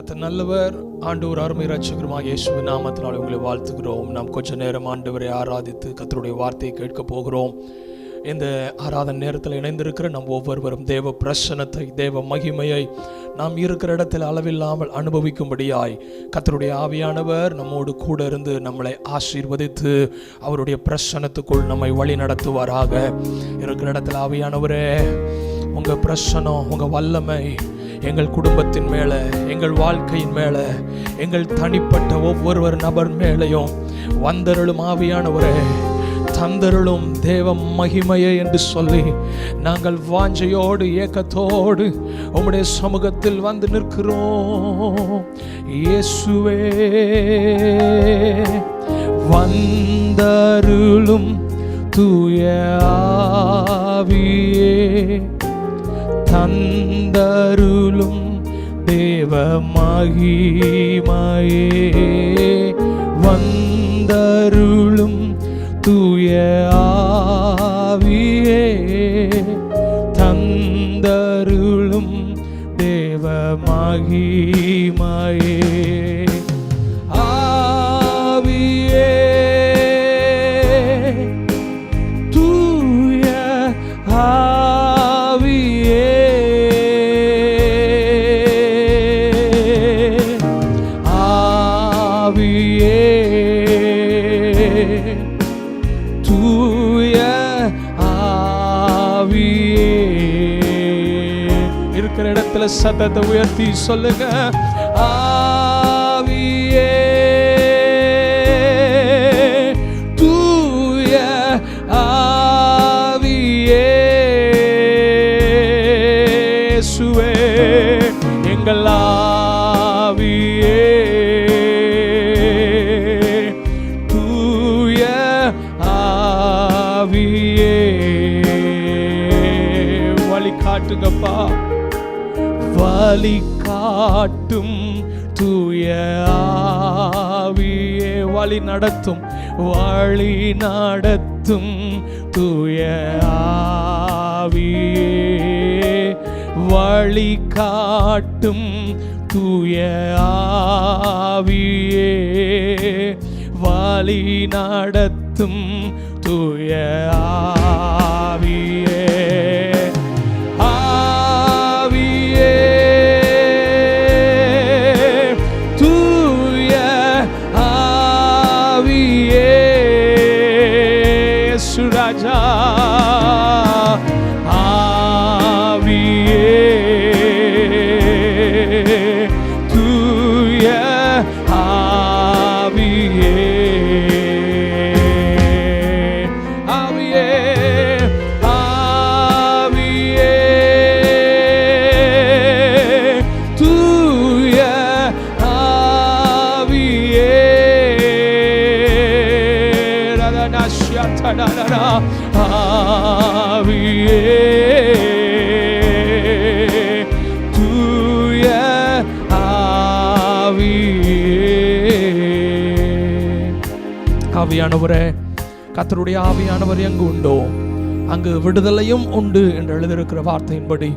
கர்த்தர் நல்லவர். ஆண்டவர் அருமை இரட்சகருமாகிய இயேசுவின் நாமத்தினால் உங்களை வாழ்த்துகிறோம். நாம் கொஞ்ச நேரம் ஆண்டவரை ஆராதித்து கர்த்தருடைய வார்த்தையை கேட்க போகிறோம். இந்த ஆராதனை நேரத்தில் இணைந்திருக்கிற நம் ஒவ்வொருவரும் தேவ பிரசன்னத்தை, தேவ மகிமையை நாம் இருக்கிற இடத்தில் அளவில்லாமல் அனுபவிக்கும்படியாய் கர்த்தருடைய ஆவியானவர் நம்மோடு கூட இருந்து நம்மளை ஆசீர்வதித்து அவருடைய பிரசன்னத்துக்குள் நம்மை வழி நடத்துவாராக. இருக்கிற இடத்தில் ஆவியானவரே, உங்கள் பிரசன்னம், உங்கள் வல்லமை எங்கள் குடும்பத்தின் மேலே, எங்கள் வாழ்க்கையின் மேலே, எங்கள் தனிப்பட்ட ஒவ்வொரு நபர் மேலேயும் வந்தருளும் ஆவியானவரே, தந்தருளும் தேவ மகிமையை என்று சொல்லி நாங்கள் வாஞ்சையோடு ஏக்கத்தோடு உம்முடைய சமூகத்தில் வந்து நிற்கிறோம். இயேசுவே வந்தருளும் தூய ஆவியே, தந்தருளும் தேவ மகிமையே, வந்தருளும் தூய ஆவியே, தந்தருளும் தேவ மகிமையே. ஆவியே தூய ஆவியே, ஆவியே தூய ஆவியே. இருக்கிற இடத்துல சத்தத்தை உயர்த்தி சொல்லுங்க. ஆவியே தூய ஆவியே, சுவே எங்கள் ஆவியே, தூய ஆவியே வழி காட்டுங்கப்பா, வழி காட்டும் தூய ஆவியே, வழி நடத்தும், வழி நடத்தும் தூய ஆவியே, வழி காட்டும் தூய ஆவியே, வழி நடத்தும் தூய ஆவியே. ஆவியே தூய ஆவியே, சுராஜா ஆவியே, தூய ஆவியே, ஆவியே ஆவியே தூய ஆவியே, ரதனஷ்யதனரா ஆவியே, தூய ஆவியே. ஆவியானவரே, கர்த்தருடைய ஆவியானவர் எங்கு உண்டோ அங்கு விடுதலையும் உண்டு என்று எழுதியிருக்கிற வார்த்தையின்படி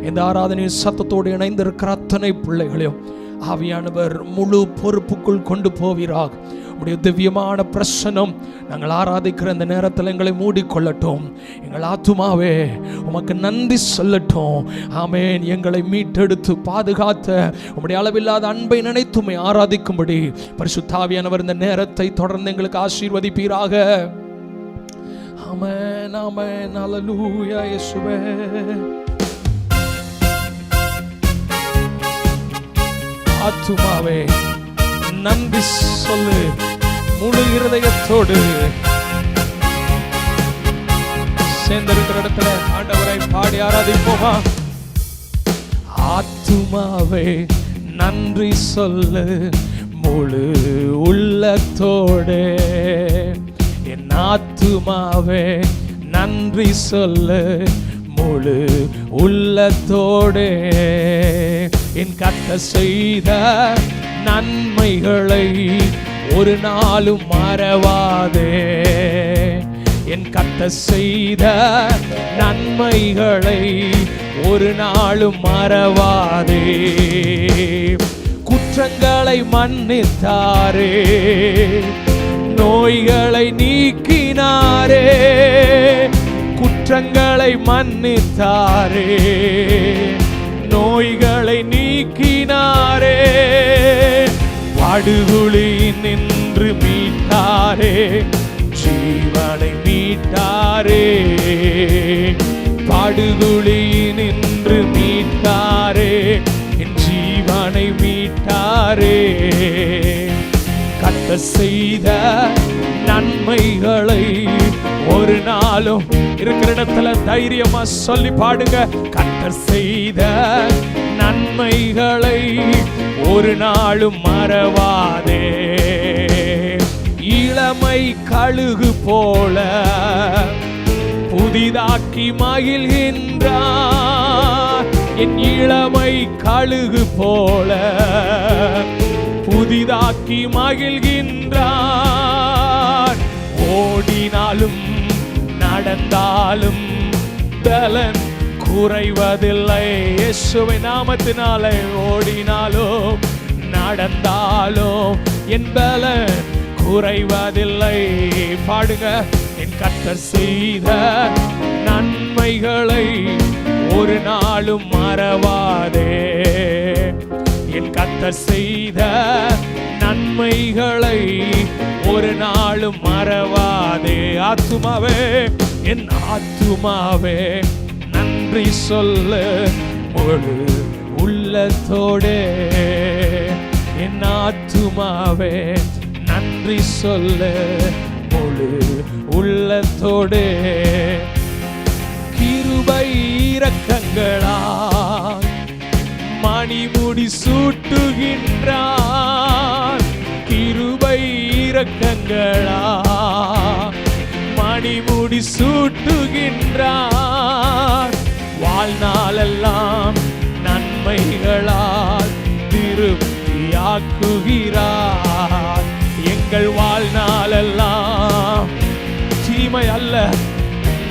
இந்த ஆராதனையின் சத்தத்தோடு இணைந்திருக்கிற அத்தனை பிள்ளைகளையும் ஆவியானவர் முழு பொறுப்புக்குள் கொண்டு போவீராக. உடைய திவ்யமான பிரசன்னம் நாங்கள் ஆராதிக்கிற இந்த நேரத்தில் எங்களை மூடிக்கொள்ளட்டும். எங்கள் ஆத்துமாவே உமக்கு நன்றி சொல்லட்டும். ஆமேன். எங்களை மீட்டெடுத்து பாதுகாத்த உம்முடைய அளவில்லாத அன்பை நினைத்துமை ஆராதிக்கும்படி பரிசுத்த ஆவியானவர் இந்த நேரத்தை தொடர்ந்து எங்களுக்கு ஆசீர்வதிப்பீராக. ஆமென், ஆமென், ஹல்லேலூயா. இயேசுவே ஆத்துமாவே நன்றி சொல்லு, முழு இருதயத்தோடு சேர்ந்திருக்கிற இடத்துல ஆண்டவரை பாடி ஆராதிப்போமா. ஆத்துமாவே நன்றி சொல்லு, முழு உள்ளத்தோடு, என் ஆத்துமாவே நன்றி சொல்லு, முழு உள்ளத்தோடு, என் கர்த்தர் செய்த நன்மைகளை ஒரு நாளும் மறவாதே, என் கர்த்தர் செய்த நன்மைகளை ஒரு நாளும் மறவாதே. குற்றங்களை மன்னித்தாரே, நோய்களை நீக்கினாரே, குற்றங்களை மன்னித்தாரே, நோய்களை நீக்கினாரே, படுகுழி நின்று மீட்டாரே, ஜீவனை மீட்டாரே, படுகுழி நின்று மீட்டாரே, என் ஜீவனை மீட்டாரே. கர்த்தர் செய்த நன்மைகளை ஒரு நாளும் இருக்கிற இடத்துல தைரியமா சொல்லி பாடுங்க. கர்த்தர் செய்த நன்மைகளை ஒரு நாளும் மறவாதே. இளமை கழுகு போல புதிதாக்கி மகிழ்கின்றார், என் இளமை கழுகு போல புதிதாக்கி மகிழ்கின்றார். ஓடினாலும் நடந்தாலும் பலன் குறைவதில்லை. இயேசுவின் நாமத்தினாலே ஓடினாலும் நடந்தாலும் என் பலன் குறைவதில்லை. பாடுங்க. என் கர்த்தர் செய்த நன்மைகளை ஒரு நாளும் மறவாதே. என் கர்த்தர் செய்த நன்மைகளை ஒரு நாளும் மறவாதே. ஆத்துமாவே, என் ஆத்துமாவே நன்றி சொல்லு முழு உள்ளத்தோடே. என் ஆத்துமாவே நன்றி சொல்லு முழு உள்ளத்தோடே. கிருபை இரக்கங்களால் மணிமுடி சூட்டுகின்றார். கிருபை இரக்கங்களால் மணிமுடி சூட்டுகின்றார். வாழ்நாளெல்லாம் நன்மைகளால் திருப்தியாக்குகிறார். எங்கள் வாழ்நாளெல்லாம் தீமை அல்ல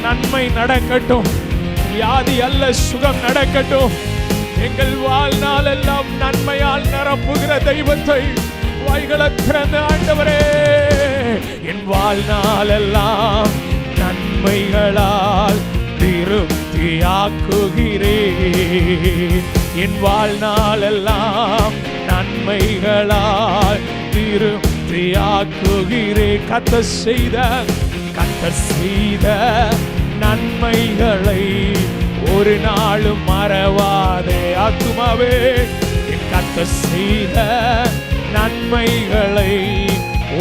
நன்மை நடக்கட்டும், வியாதி அல்ல சுகம் நடக்கட்டும். எங்கள் வாழ்நாள் எல்லாம் நன்மையால் நிரப்புகிற தெய்வத்தை வாய்களை திறந்த ஆண்டவரே, என் வாழ்நாள் எல்லாம் நன்மைகளால் திருப்தியாக்குகிறேன். என் வாழ்நாள் எல்லாம் நன்மைகளால் திருப்தியாக்குகிறேன். கர்த்தர் செய்த நன்மைகளை ஒரு நாளும் மறவாதே. ஆத்துமாவே, என் கர்த்தர் செய்த நன்மைகளை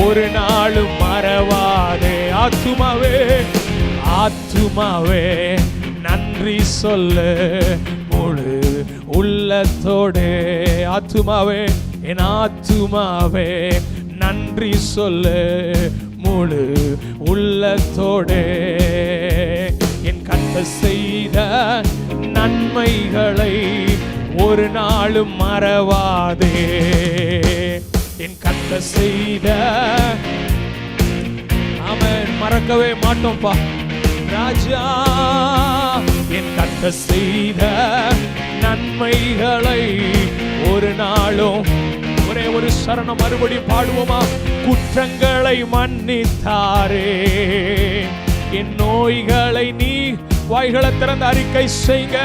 ஒரு நாளும் மறவாதே. ஆத்துமாவே, ஆத்துமாவே நன்றி சொல்லு முழு உள்ளத்தோடே. ஆத்துமாவே, என் ஆத்துமாவே நன்றி சொல்லு முழு உள்ளத்தோடே. என் கர்த்தர் செய்த நன்மைகளை ஒரு நாளும் மறவாதே. என் கர்த்தர் செய்த ஆமென் மறக்கவே மாட்டோம்பா ராஜா. என் கர்த்தர் செய்த நன்மைகளை ஒரு நாளும் ஒரே ஒரு சரணம் மறுபடி பாடுவோமா? குற்றங்களை மன்னித்தாரே, என் நோய்களை நீ வாய்களை திறந்து அறிக்கை செய்க.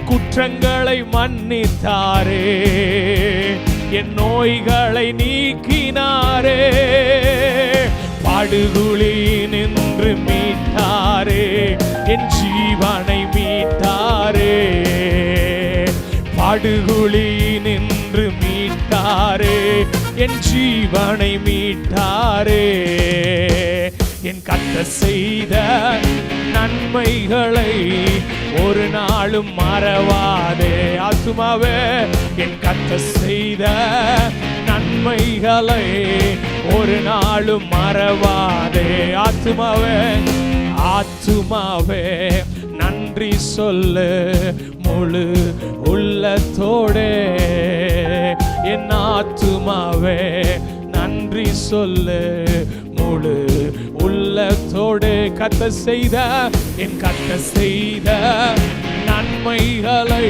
குற்றங்களை மன்னித்தாரே, என் நோய்களை நீக்கினாரே. படுகுழி நின்று மீட்டாரே, என் ஜீவனை மீட்டாரே. படுகுழி நின்று மீட்டாரே, என் ஜீவனை மீட்டாரே. என் கர்த்தர் செய்த நன்மைகளை ஒரு நாளும் மறவாதே. ஆத்துமாவே, என் கர்த்தர் செய்த நன்மைகளை ஒரு நாளும் மறவாதே. ஆத்துமாவே, ஆத்துமாவே நன்றி சொல்லு முழு உள்ளத்தோடே. என் ஆத்துமாவே நன்றி சொல்லு முழு உள்ளத்தோடே. கர்த்தர் செய்த என் கர்த்தர் செய்த நன்மைகளை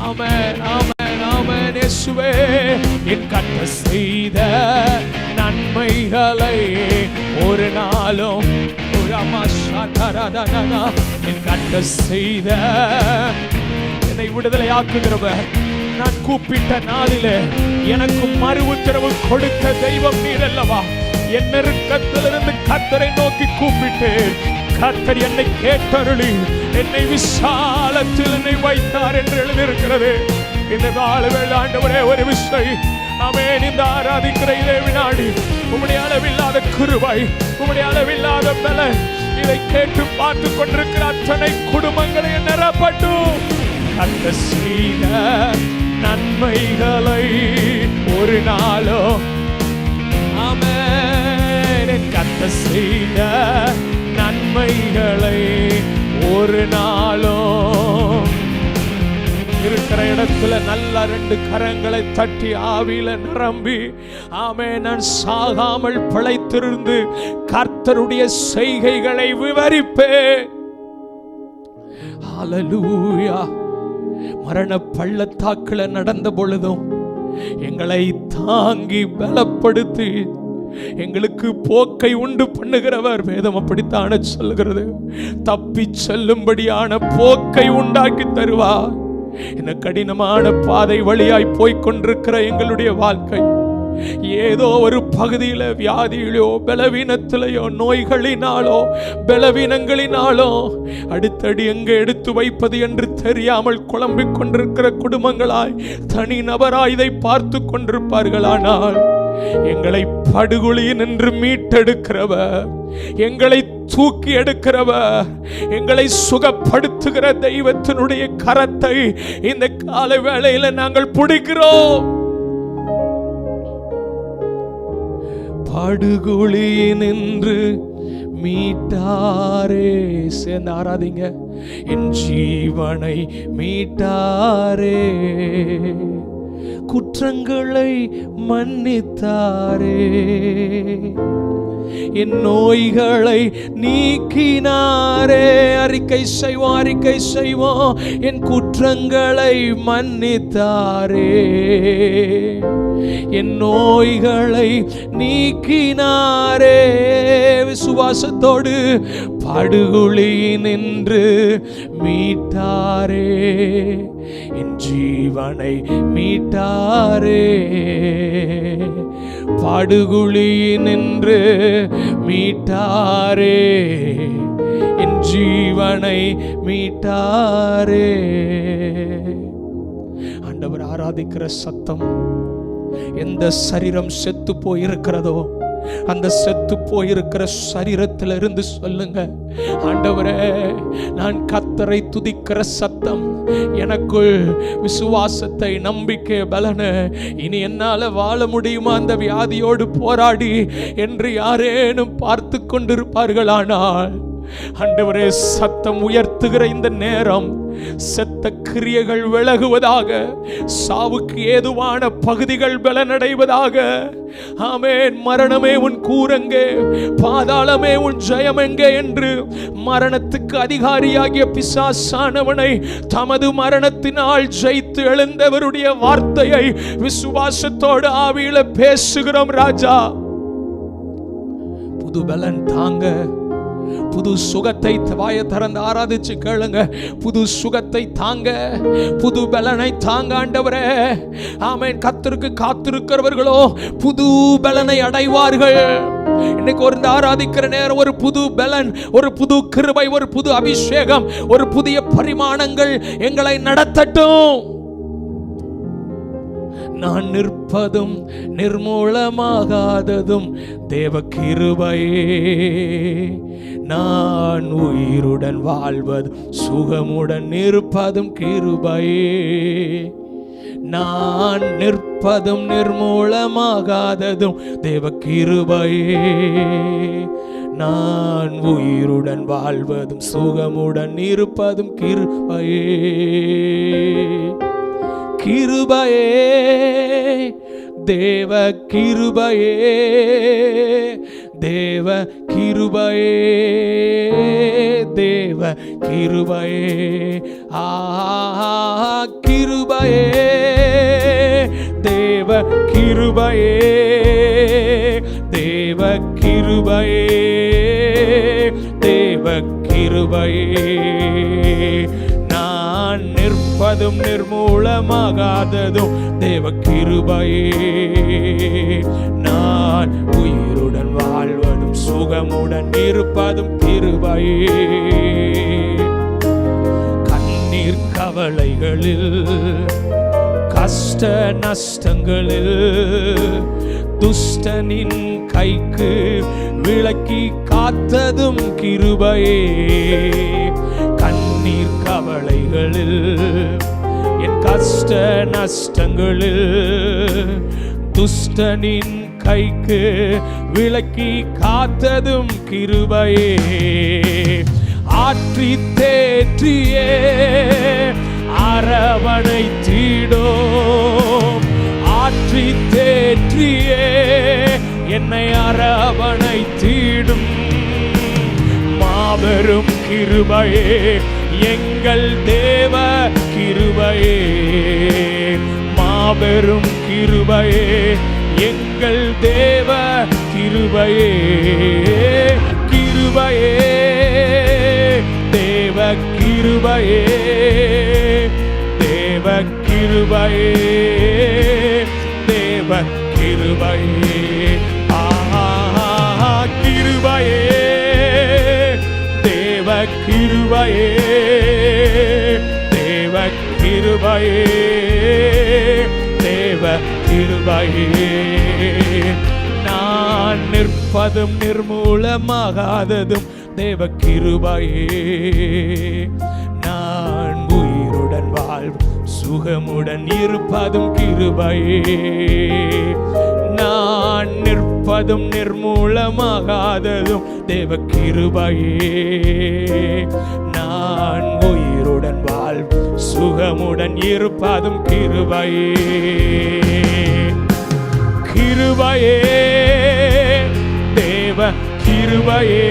ஆமென் ஆமென் ஆமென் ஆமென் இயேசுவே. என் கட்ட செய்த நன்மைகளை ஒரு நாளும் என் கட்ட செய்த என்னை விடுதலையாக்குகிறவர், நான் கூப்பிட்ட நாளிலே எனக்கு மறு உத்தரவு கொடுத்த தெய்வம் நீர் அல்லவா. என் நெருக்கத்திலிருந்து கர்த்தரை நோக்கி கூப்பிட்டு கர்த்தர் என்னை கேட்டருளி என்னை விசாலத்தில் என்னை வைத்தார் என்று எழுதியிருக்கிறது. இந்த நாள் ஆண்டவரே ஒரு விஷயம் ஆமென். இந்த ஆராதிக்கிற இதே வினாடி உம்முடைய அளவில்லாத கிருபை, உம்முடைய அளவில்லாத பலன் இதை கேட்டு பார்த்து கொண்டிருக்கிற அத்தனை குடும்பங்களை நிரப்பட்டும். கர்த்த செய்த நன்மைகளை ஒரு நாளோ ஆமென். கர்த்த செய்த நன்மைகளை ஒரு நாளோ இருக்கிற இடத்துல நல்ல 2 கரங்களை தட்டி ஆவியில நிரம்பி ஆமென். நான் சாகாமல் பிழைத்திருந்து கர்த்தருடைய செய்கைகளை விவரிப்பேன். ஹல்லேலூயா. மரண பள்ளத்தாக்குல நடந்த பொழுதும் எங்களை தாங்கி பலப்படுத்தி எங்களுக்கு போக்கை உண்டு பண்ணுகிறவர். வேதம் அப்படித்தான சொல்கிறது. தப்பி செல்லும்படியான போக்கை உண்டாக்கி தருவார். இந்த கடினமான பாதை வழியாய் போய்கொண்டிருக்கிற எங்களுடைய வாழ்க்கை ஏதோ ஒரு பகுதியில வியாதியிலோ பலவீனத்திலேயோ நோய்களினாலோ பலவீனங்களினாலோ அடுத்தடி எங்க எடுத்து வைப்பது என்று தெரியாமல் குழம்பிக் கொண்டிருக்கிற குடும்பங்களாய் தனி நபராய் இதை பார்த்து கொண்டிருப்பார்கள். ஆனால் எங்களை படுகொலியில் நின்று மீட்டெடுக்கிறவர், எங்களை தூக்கி எடுக்கிறவர், எங்களை சுகப்படுத்துகிற தெய்வத்தினுடைய கரத்தை இந்த கால வேளையில நாங்கள் பிடிக்கிறோம். படுகொலியில் நின்று மீட்டாரே. சேர்ந்து ஆராதிங்க. என் ஜீவனை மீட்டாரே, குற்றங்களை மன்னித்தாரே, என் நோய்களை நீக்கினாரே. அறிக்கை செய்வோம், அறிக்கை செய்வோம். என் குற்றங்களை மன்னித்தாரே, என் நோய்களை நீக்கினாரே. விசுவாசத்தோடு படுகொலியில் நின்று மீட்டாரே, என் ஜீவனை மீட்டாரே. படுகொலியில் நின்று மீட்டாரே, என் ஜீவனை மீட்டாரே. ஆண்டவர் ஆராதிக்கிற சத்தம் எந்த சரீரம் செத்து போயிருக்கிறதோ அந்த செத்து போயிருக்கிற சரீரத்திலிருந்து சொல்லுங்க, ஆண்டவரே நான் கர்த்தரை துதிக்கிற சத்தம் எனக்குள் விசுவாசத்தை, நம்பிக்கை, பலன, இனி என்னால வாழ முடியுமா அந்த வியாதியோடு போராடி என்று யாரேனும் பார்த்து கொண்டிருப்பார்களானால் ஆண்டவரே சத்தம் உயர்த்துகிற இந்த நேரம் செத்த கிரியைகள் விலகுவதாக, சாவுக்கு ஏதுவான பகுதிகள் பலனடைவதாக. ஆமென். மரணமே உன் கூரங்கே, பாதாளமே உன் ஜெயம் எங்கே என்று மரணத்துக்கு அதிகாரியாகிய பிசாசானவனை தமது மரணத்தினால் ஜெயித்து எழுந்தவருடைய வார்த்தையை விசுவாசத்தோடு ஆவியில பேசுகிறோம். ராஜா புது பலன் தாங்க, புது சுகத்தை வாயை திறந்து ஆராதிச்சு கேளுங்க. புது சுகத்தை தாங்க, புது பலனை தாங்க ஆண்டவரே. ஆமென். கர்த்தருக்கு காத்திருக்கிறவர்களோ புது பலனை அடைவார்கள். இன்னைக்கு ஒரு ஆராதிக்கிற நேரம் ஒரு புது பலன், ஒரு புது கிருபை, ஒரு புது அபிஷேகம், ஒரு புதிய பரிமாணங்கள் எங்களை நடத்தட்டும். நான் நிற்பதும் நிர்மூலமாகாததும் தேவ கிருபையே, நான் உயிருடன் வாழ்வதும் சுகமுடன் இருப்பதும் கிருபையே. நான் நிற்பதும் நிர்மூலமாகாததும் தேவ கிருபையே, நான் உயிருடன் வாழ்வதும் சுகமுடன் இருப்பதும் கிருபையே. கிருபையே, தேவ கிருபையே, தேவ கிருபையே, தேவ கிருபையே. கிருபையே, தேவ கிருபையே, தேவ கிருபையே, தேவ கிருபையே. நான் நிற்பதும் நிர்மூலமாகாததும் தேவ கிருபையே. நான் உயிருடன் வாழ்வதும் சுகமுடன் இருப்பதும் கிருபையே. கண்ணீர் கவலைகளில் கஷ்ட நஷ்டங்களில் துஷ்டனின் கைக்கு விலக்கி காத்ததும் கிருபையே. கண்ணீர் கவலைகளில் என் கஷ்ட நஷ்டங்களில் துஷ்டனின் கைக்கு விலக்கி காத்ததும் கிருபையே. ஆற்றி தேற்றியே அரவணைத்திடும், ஆற்றி தேற்றியே என்னை அரவணைத்திடும் மாபெரும் கிருபையே, எங்கள் தேவ கிருபையே. மாபெரும் கிருபையே, எங்கள் தேவ கிருபையே. கிருபையே, தேவ கிருபையே, தேவ கிருபையே, தேவ கிருபையே. கிருபையே, தேவ கிருபையே, தேவ கிருபையே, தேவ கிருபையே. நான் நிற்பதும் நிர்மூலமாகாததும் தேவ கிருபையே. நான் உயிருடன் வாழ்வும் சுகமுடன் இருப்பதும் கிருபையே. நான் நிற்பதும் நிர்மூலமாகாததும் தேவ கிருபையே. நான் உயிருடன் வாழ்வும் சுகமுடன் இருப்பதும் கிருபையே. கிருபையே, தேவ கிருபையே,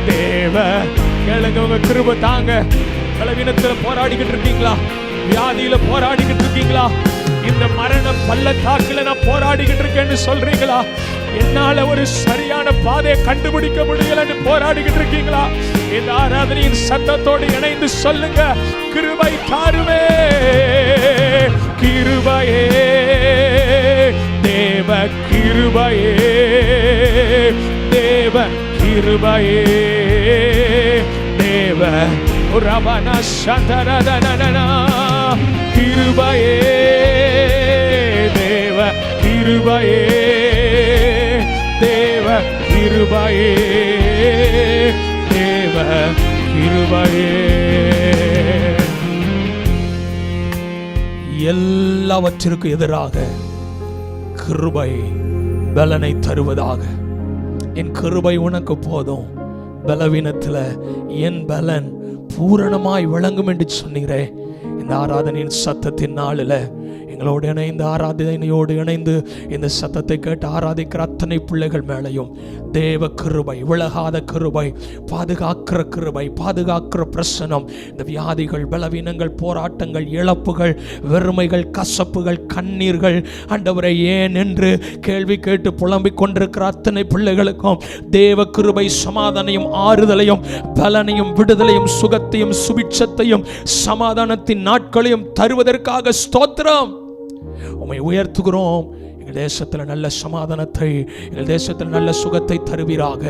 தேவ. கேளுங்க, உங்க கிருபை தாங்க. பலவீனத்துல போராடிக்கிட்டு இருக்கீங்களா? வியாதியில போராடிக்கிட்டு இருக்கீங்களா? இந்த மரண பள்ளத்தாக்குல நான் போராடிக்கிட்டு இருக்கேன்னு சொல்றீங்களா? என்னால ஒரு சரியான பாதையை கண்டுபிடிக்க முடியலன்னு போராடிக்கிட்டு இருக்கீங்களா? இந்த ஆராதனையின் சத்தத்தோடு இணைந்து சொல்லுங்க, கிருபை தாருமே. கிருபையே, தேவ கிருபையே, தேவ கிருபையே, தேவ ரபன சந்தரதனனா. கிருபையே, தேவ கிருபையே, தேவ கிருபையே, தேவ கிருபையே. எல்லாவற்றிற்கும் எதிராக கிருபை பலனை தருவதாக. என் கிருபை உனக்கு போதும், பலவீனத்துல என் பலன் பூரணமாய் விளங்கும் என்று சொன்னீரே. இந்த ஆராதனையின் சத்தத்தின் நாளில் எங்களோடு இணைந்து, ஆராதனையோடு இணைந்து இந்த சத்தத்தை கேட்டு ஆராதிக்கிற அத்தனை பிள்ளைகள் மேலையும் தேவ கிருபை, விலகாத கிருபை, பாதுகாக்கிற கிருபை, பாதுகாக்கிற பிரசனம். இந்த வியாதிகள், பலவீனங்கள், போராட்டங்கள், இழப்புகள், வெறுமைகள், கசப்புகள், கண்ணீர்கள், ஆண்டவரை ஏன் என்று கேள்வி கேட்டு புலம்பிக் கொண்டிருக்கிற அத்தனை பிள்ளைகளுக்கும் தேவ கிருபை சமாதானையும் ஆறுதலையும் பலனையும் விடுதலையும் சுகத்தையும் சுபிட்சத்தையும் சமாதானத்தின் நாட்களையும் தருவதற்காக ஸ்தோத்திரம். உம்மை உயர்த்துகிறோம். எங்கள் தேசத்தில் நல்ல சமாதானத்தை, எங்கள் தேசத்தில் நல்ல சுகத்தை தருவீராக.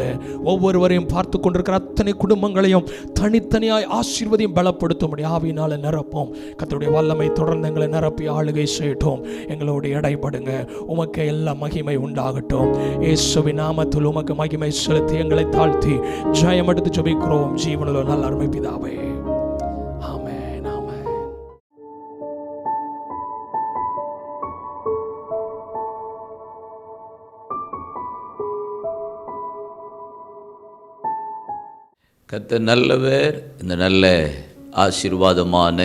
ஒவ்வொருவரையும் பார்த்து கொண்டிருக்கிற அத்தனை குடும்பங்களையும் தனித்தனியாய் ஆசீர்வதியும் பலப்படுத்தும் ஆவியினால நிரப்போம். கர்த்தருடைய வல்லமை தொடர்ந்து எங்களை நிரப்பி ஆளுகை செய்யட்டும். எங்களோடு இடைப்படுங்க. உமக்கு எல்லா மகிமை உண்டாகட்டும். இயேசுவின் நாமத்தில் உமக்கு மகிமை செலுத்தி எங்களை தாழ்த்தி ஜெயம் எடுத்து ஜெபிக்கிறோம் ஜீவனுள்ள நல்ல அருமை பிதாவே. ஆமென், ஆமென். கர்த்தர் நல்லவர். இந்த நல்ல ஆசீர்வாதமான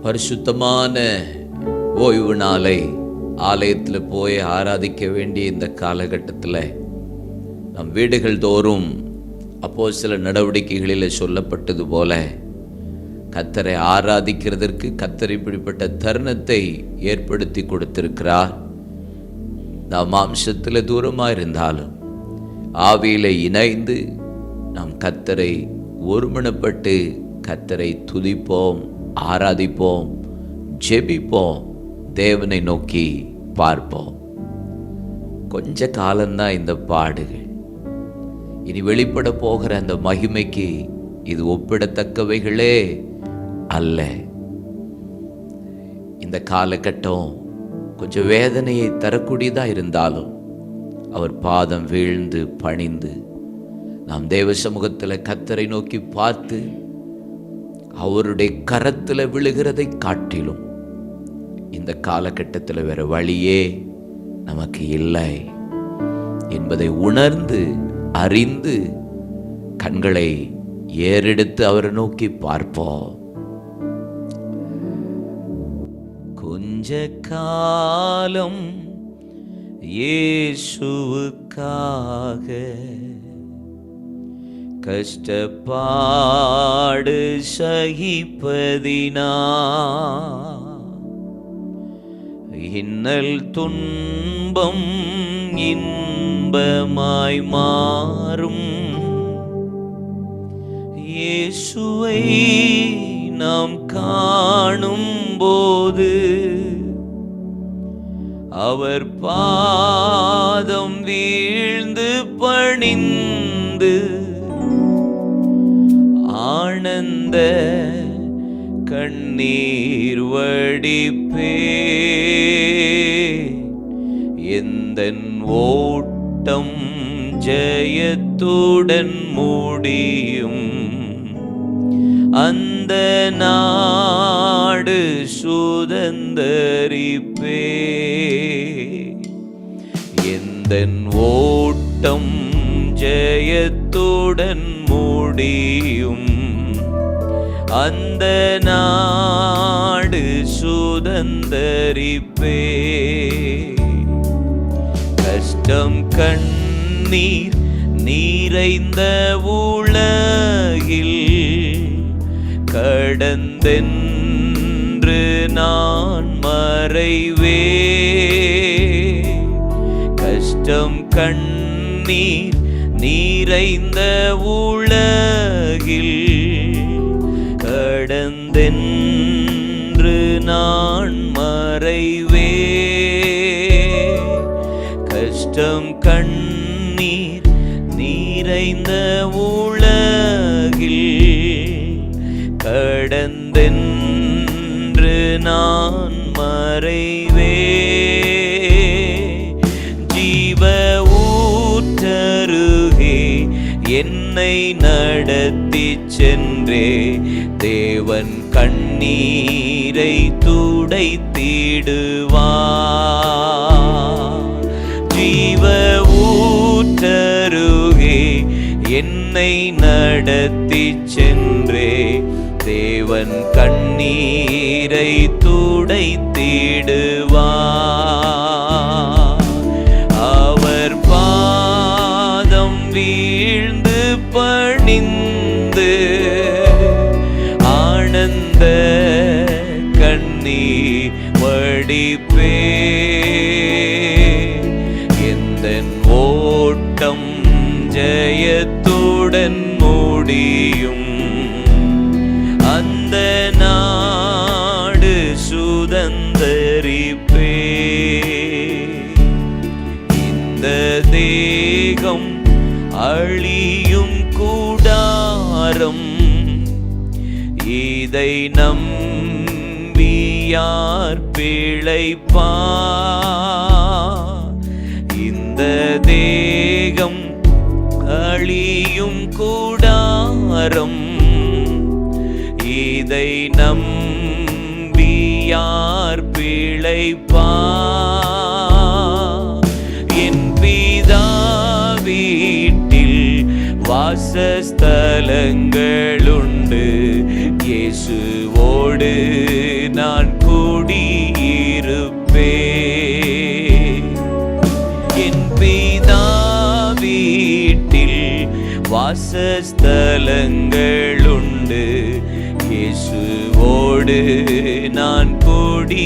பரிசுத்தமான ஓய்வு நாளை ஆலயத்தில் போய் ஆராதிக்க வேண்டிய இந்த காலகட்டத்தில் நம் வீடுகள் தோறும் அப்போஸ்தலர் நடவடிக்கைகளில் சொல்லப்பட்டது போல கர்த்தரை ஆராதிக்கிறதற்கு கர்த்தர் இப்படிப்பட்ட தருணத்தை ஏற்படுத்தி கொடுத்திருக்கிறார். நாம் மாம்சத்தில் தூரமாக இருந்தாலும் ஆவியில இணைந்து நாம் கர்த்தரை ஒருமனப்பட்டு கர்த்தரை துதிப்போம், ஆராதிப்போம், ஜெபிப்போம், தேவனை நோக்கி பார்ப்போம். கொஞ்ச காலம்தான் இந்த பாடுகள். இனி வெளிப்பட போகிற அந்த மகிமைக்கு இது ஒப்பிடத்தக்கவைகளே அல்ல. இந்த காலகட்டம் கொஞ்சம் வேதனையை தரக்கூடியதா இருந்தாலும் அவர் பாதம் வீழ்ந்து பணிந்து நாம் தேவ சமூகத்தில் கர்த்தரை நோக்கி பார்த்து அவருடைய கரத்தில் விழுகிறதை காட்டிலும் இந்த காலகட்டத்தில் வேற வழியே நமக்கு இல்லை என்பதை உணர்ந்து அறிந்து கண்களை ஏறெடுத்து அவரை நோக்கி பார்ப்போம். கொஞ்ச காலம் இயேசுவுக்காக கஷ்டப்பாடு சகிப்பதினா இன்னல் துன்பம் இன்பமாய் மாறும். இயேசுவை நாம் காணும் போது அவர் பாதம் வீழ்ந்து பணிந்து ஆனந்த கண்ணீர் வடிப்பே. எந்தன் ஓட்டம் ஜெயத்துடன் முடியும், அந்த நாடு சுதந்தரிப்பே. எந்தன் ஓட்டம் ஜெயத்துடன் முடியும், அந்த நாடு சுதந்தரிப்பே. கஷ்டம் கண்ணீர் நிறைந்த உலகில் கடந்தென்று நான் மறைவே. கஷ்டம் கண்ணீர் நிறைந்த உலகில் கடந்தென்று நான் மறைவே. கஷ்டம் கண்ணீர் நிறைந்த உலகில் கடந்தென்று நான் மறைவே. ஜீவ ஊற்றருகே என்னை நடத்தி சென்றே, தேவன் கண்ணீரை துடைத்திடுவார். ஜீவ ஊற்றருகே என்னை நடத்தி சென்றே, தேவன் கண்ணீரை துடைத்திடுவார். அவர் பாதம் வீழ்ந்து பணிந்து ஆனந்த கண்ணீர் வடிப்பே. எந்தன் ஓட்டம் ஜெயத்துடன் முடியும், அந்த நாடு சுதந்தரிப்பே. இந்த தேகம் அழியும் கூடாரம், இதை நம்பி யார் பிழைப்பார்? இந்த தேகம் அழியும் கூடாரம், இதை நம்பி யார் பிழைப்பார்? என் பிதா வீட்டில் வாசஸ்தலங்களுண்டு, இயேசுவோடு நான் குடியிருப்பேன். என் பிதா வீட்டில் வாசஸ்தலங்களுண்டு, இயேசு அவரோடு நான் குடியிருப்பேன்.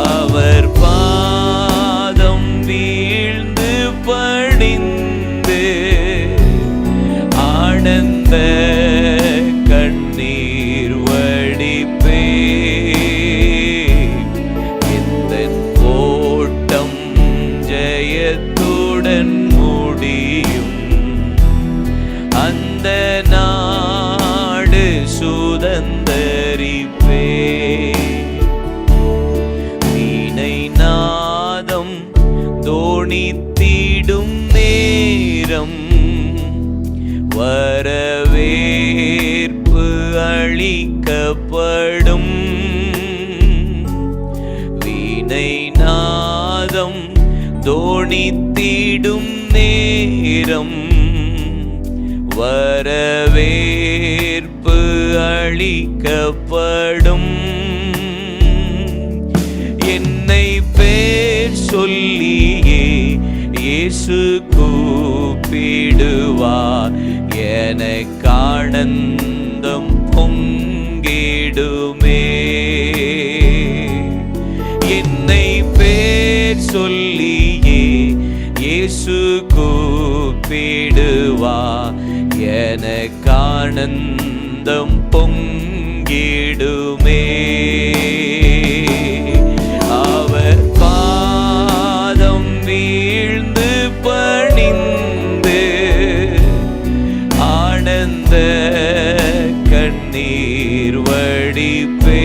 அவர் பாதம் வீழ்ந்து பணிந்து ஆனந்த கண்ணீர் வடிப்பேன். எந்தன் ஓட்டம் ஜெயத்துடன் முடியும். அந்த நாடு சுதந்தரிப்பேன். வீணை நாதம் தோணித்திடும் நேரம் வரவேற்பு அளிக்கப்படும். வீணை நாதம் தோணித்திடும் நேரம் வரவேற்பு அளிக்கப்படும். என்னை பேர் சொல்லியே இயேசு கூப்பிடுவார். எனக்கு ஆனந்தம் பொங்கிடுமே. என்னை பேர் சொல்லியே இயேசு கூப்பிடுவார். எனக்கு ஆனந்தம் பொங்கிடுமே. அவர் பாதம் வீழ்ந்து பணிந்து ஆனந்த கண்ணீர் வடிப்பேன்.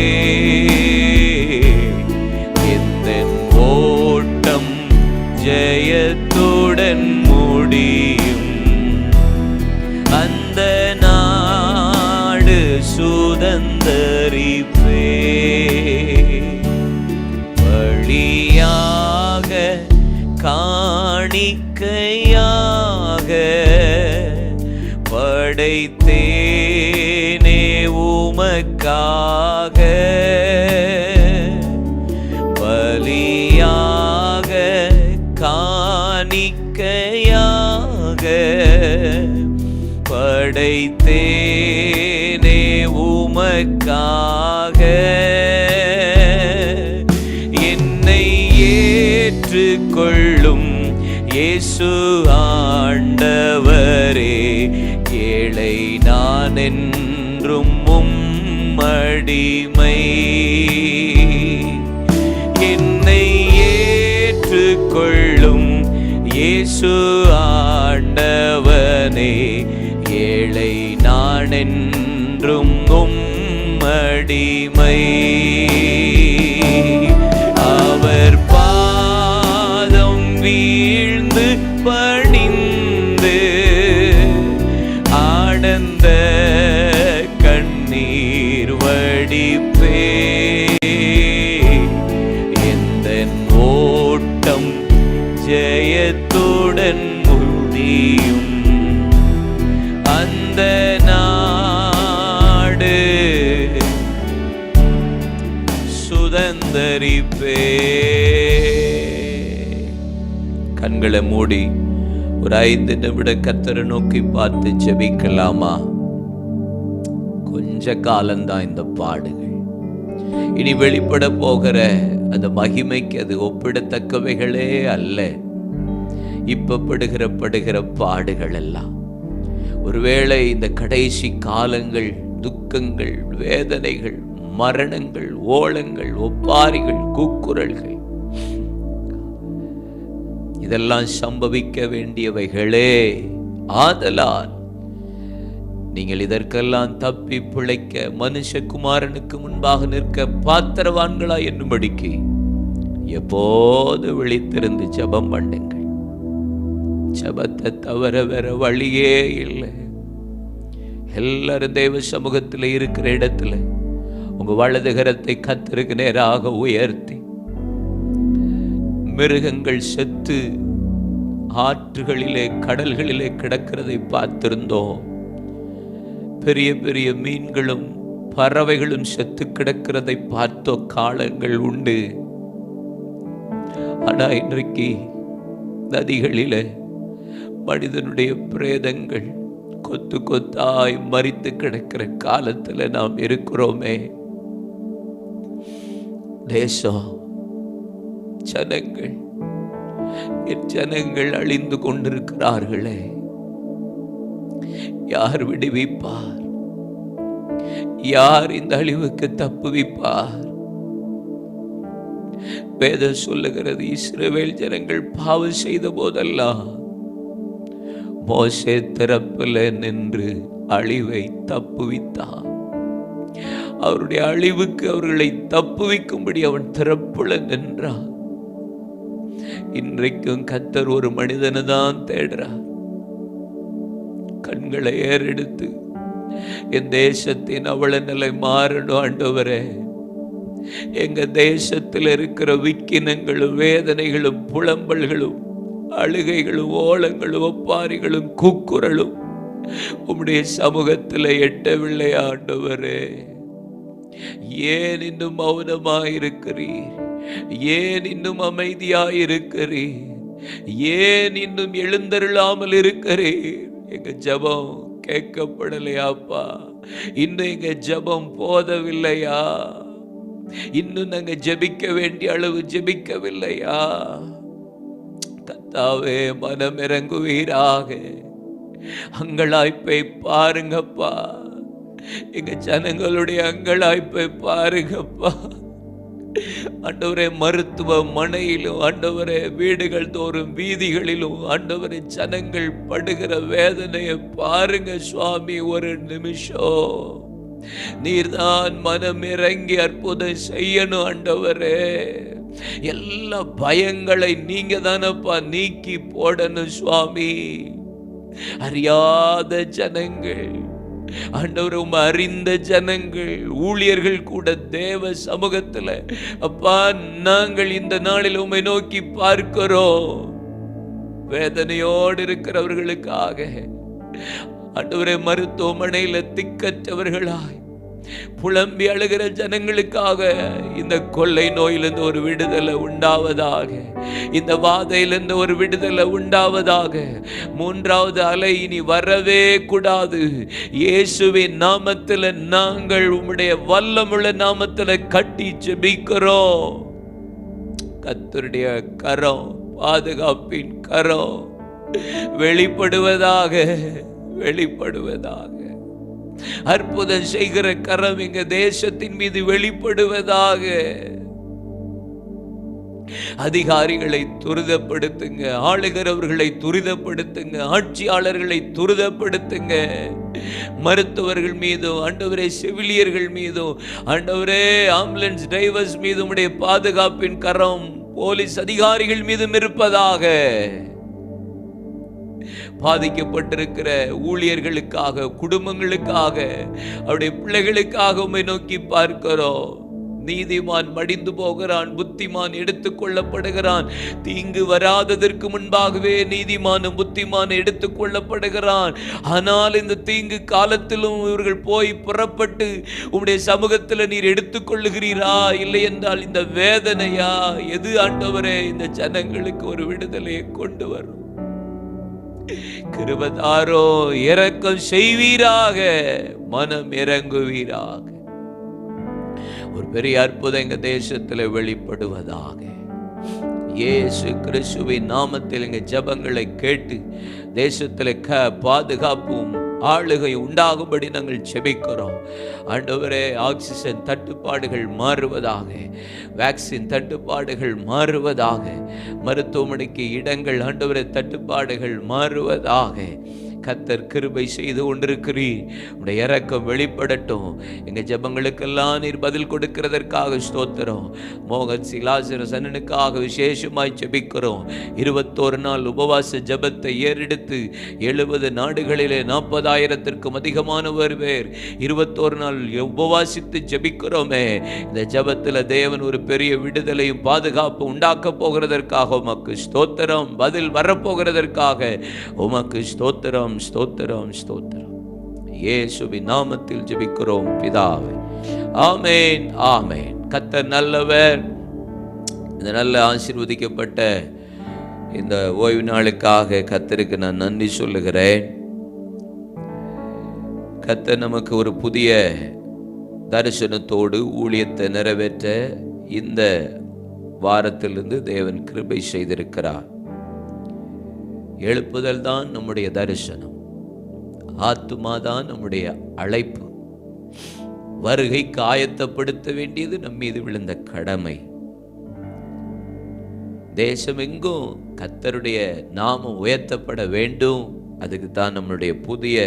எந்தன் ஓட்டம் ஜெயத்துடன் முடியும். அந்த நாடு சுதந்தரிப்பேன். பலியாக காணிக்கையாக படைத்தேனே உமக்காக. பலியாக காணிக்கையாக படைத்தேனே உமக்காக. என்னை ஏற்றுக்கொள்ளும் இயேசு ஆண்டவரே. ஏழை நான் என்றும் உம்மடிமை. என்னை ஏற்றுக்கொள்ளும் இயேசு ஆண்டவனே. ஏழை நான் என்றும் உம்மடிமை. அவர் பாதம் வீழ்ந்து பணிந்து ஆனந்த கண்ணீர் வடிப்பேன். எந்தன் ஓட்டம் ஜெயத்துடன் முடியும். அந்த நாடு சுதந்தரிப்பேன். கண்களை மூடி ஒரு 5 நிமிடம் கர்த்தரை நோக்கி பார்த்து ஜெபிக்கலாமா? கொஞ்ச காலம்தான் இந்த பாடுகள். இனி வெளிப்பட போகிற அந்த மகிமைக்கு அது ஒப்பிடத்தக்கவைகளே அல்ல. இப்ப படுகிற பாடுகள் எல்லாம் ஒருவேளை இந்த கடைசி காலங்கள், துக்கங்கள், வேதனைகள், மரணங்கள், ஓலங்கள், ஒப்பாரிகள், கூக்குரல்கள் இதெல்லாம் சம்பவிக்க வேண்டியவைகளே. ஆதலால் நீங்கள் இதற்கெல்லாம் தப்பி பிழைக்க மனுஷகுமாரனுக்கு முன்பாக நிற்க பாத்திரவான்களாய் என்னும்படிக்கு எப்போது விழித்திருந்து ஜெபம் பண்ணுங்கள். ஜெபத்தை தவிர வேற வழியே இல்லை. எல்லாரும் தேவ சமூகத்தில் இருக்கிற இடத்துல உங்க வலது கரத்தை கர்த்தருக்கு நேராக உயர்த்தி, மிருகங்கள் செத்து ஆற்றுகளிலே கடல்களிலே கிடக்கிறதை பார்த்திருந்தோம். பெரிய பெரிய மீன்களும் பறவைகளும் செத்து கிடக்கிறதை பார்த்தோ காலங்கள் உண்டு. ஆனா இன்றைக்கு நதிகளிலே மனிதனுடைய பிரேதங்கள் கொத்து கொத்தாய் மரித்து கிடக்கிற காலத்துல நாம் இருக்கிறோமே. தேசம், ஜனங்கள், என் ஜனங்கள் அழிந்து கொண்டிருக்கிறார்களே, யார் விடுவிப்பார்? யார் இந்த அழிவுக்கு தப்புவிப்பார்? வேதம் சொல்லுகிறது, இஸ்ரவேல் ஜனங்கள் பாவம் செய்த போதெல்லாம் மோசே திறப்பில் நின்று அழிவை தப்புவித்தான். அவருடைய அழிவுக்கு அவர்களை தப்புவிக்கும்படி அவன் திறப்புல நின்றான். இன்றைக்கும் கர்த்தர் ஒரு மனிதனை தான் தேடுறார். கண்களை ஏறெடுத்து, என் தேசத்தின் அவல நிலை மாறணும் ஆண்டவரே, எங்க தேசத்தில் இருக்கிற விக்கினங்களும் வேதனைகளும் புலம்பல்களும் அழுகைகளும் ஓலங்களும் ஒப்பாரிகளும் கூக்குரலும் உம்முடைய சமூகத்தில் எட்டவில்லை ஆண்டவரே. ஏன் இன்னும் மௌனமாயிருக்கிறீர்? ஏன் இன்னும் அமைதியாயிருக்கிறீர்? ஏன் இன்னும் எழுந்தருளாமல் இருக்கிறீர்? எங்க ஜெபம் கேட்கப்படலையாப்பா? இன்னும் எங்க ஜெபம் போதவில்லையா? இன்னும் நாங்க ஜெபிக்க வேண்டிய அளவு ஜெபிக்கவில்லையா? கர்த்தாவே, மனம் இறங்குவீராக. அங்கலாய்ப்பை பாருங்கப்பா, எங்க ஜனங்களுடைய அங்கலாய்ப்பை பாருங்கப்பா. ஆண்டவரே, மருத்துவமனையிலும் ஆண்டவரே, வீடுகள் தோறும் வீதிகளிலும் ஆண்டவரே, ஜனங்கள் படுகிற வேதனையை பாருங்க சுவாமி. ஒரு நிமிஷம் நீர்தான் மனம் இறங்கி அற்புதம் செய்யணும் ஆண்டவரே. எல்லா பயங்களை நீங்க தானப்பா நீக்கி போடணும் சுவாமி. அறியாத ஜனங்கள் ஆண்டவர், அறிந்த ஜனங்கள், ஊழியர்கள் கூட தேவ சமூகத்துல அப்பா, நாங்கள் இந்த நாளில் உம்மை நோக்கி பார்க்கிறோம். வேதனையோடு இருக்கிறவர்களுக்காக ஆண்டவரே, மருத்துவமனையில திக்கற்றவர்களாய் புலம்பி அழுகிற ஜனங்களுக்காக இந்த கொள்ளை நோயிலிருந்து ஒரு விடுதலை உண்டாவதாக, இந்த வாதையிலிருந்து ஒரு விடுதலை உண்டாவதாக. மூன்றாவது அலை இனி வரவே கூடாது. இயேசுவின் நாமத்தில் நாங்கள் உம்முடைய வல்லமுள்ள நாமத்தில் கட்டி ஜெபிக்கிறோம். கர்த்தருடைய கரம், பாதுகாப்பின் கரம் வெளிப்படுவதாக, வெளிப்படுவதாக. அற்புதம் செய்கிற கரம் எங்க தேசத்தின் மீது வெளிப்படுவதாக. அதிகாரிகளை துரிதப்படுத்துங்க, ஆளுகிறவர்களை துரிதப்படுத்துங்க, ஆட்சியாளர்களை துரிதப்படுத்துங்க. மருத்துவர்கள் மீதும் ஆண்டவரே, செவிலியர்கள் மீதும் ஆண்டவரே, ஆம்புலன்ஸ் டிரைவர்ஸ் மீதும் உடைய பாதுகாப்பின் கரம் போலீஸ் அதிகாரிகள் மீதும் இருப்பதாக. பாதிக்கப்பட்டிருக்கிற ஊழியர்களுக்காக, குடும்பங்களுக்காக, அவருடைய பிள்ளைகளுக்காக உம்மை நோக்கி பார்க்கிறோம். நீதிமான் மடிந்து போகிறான், புத்திமான் எடுத்துக் கொள்ளப்படுகிறான். தீங்கு வராததற்கு முன்பாகவே நீதிமானும் புத்திமான் எடுத்துக் கொள்ளப்படுகிறான். ஆனால் இந்த தீங்கு காலத்திலும் இவர்கள் போய் புறப்பட்டு உம்முடைய சமூகத்தில் நீர் எடுத்துக் கொள்ளுகிறீரா? இல்லை என்றால் இந்த வேதனையா? எது ஆண்டவரே இந்த ஜனங்களுக்கு ஒரு விடுதலையை கொண்டு வரும்? கிருபைதாரோ, இரக்கம் செய்வீராக, மனம் இறங்குவீராக. ஒரு பெரிய அற்புதம் எங்க தேசத்தில் வெளிப்படுவதாக. இயேசு கிறிஸ்துவின் நாமத்தில் எங்க ஜெபங்களை கேட்டு தேசத்தில் பாதுகாப்பும் ஆளுகை உண்டாகும்படி நாங்கள் ஜெபிக்கிறோம். ஆண்டவரே, ஆக்சிஜன் தட்டுப்பாடுகள் மாறுவதாக, வேக்சின் தட்டுப்பாடுகள் மாறுவதாக, மருத்துவமனைக்கு இடங்கள் ஆண்டவரே தட்டுப்பாடுகள் மாறுவதாக. கர்த்தர் கிருபை செய்து கொண்டிருக்கிறீர். உடைய இரக்கம் வெளிப்படட்டும். எங்க ஜெபங்களுக்கெல்லாம் நீர் பதில் கொடுக்கிறதற்காக ஸ்தோத்திரம். மோகன் சிலாசர சன்னனுக்காக விசேஷமாய் ஜெபிக்கிறோம். 21 நாள் உபவாச ஜெபத்தை ஏறெடுத்து 70 நாடுகளிலே 40,000த்திற்கும் அதிகமானவர் பேர் 21 நாள் உபவாசித்து ஜெபிக்கிறோமே. இந்த ஜெபத்தில் தேவன் ஒரு பெரிய விடுதலையும் பாதுகாப்பு உண்டாக்க போகிறதற்காக உமக்கு ஸ்தோத்திரம். பதில் வரப்போகிறதற்காக உமக்கு ஸ்தோத்திரம், ஸ்தோத்திரம், ஸ்தோத்திரம். இயேசுவின் நாமத்தில் ஜெபிக்கிறோம் பிதாவே, ஆமென், ஆமென். கர்த்தர் நல்லவர். இந்த நல்ல ஆசீர்வதிக்கப்பட்ட இந்த ஓய்வு நாளுக்காக கர்த்தருக்கு நான் நன்றி சொல்லுகிறேன். கர்த்தர் நமக்கு ஒரு புதிய தரிசனத்தோடு ஊழியத்தை நிறைவேற்ற இந்த வாரத்திலிருந்து தேவன் கிருபை செய்திருக்கிறார். எழுப்புதல் தான் நம்முடைய தரிசனம், ஆத்துமாதான் நம்முடைய அழைப்பு. வருகைக்கு ஆயத்தப்படுத்த வேண்டியது நம் மீது விழுந்த கடமை. தேசமெங்கும் கர்த்தருடைய நாமம் உயர்த்தப்பட வேண்டும். அதுக்கு தான் நம்முடைய புதிய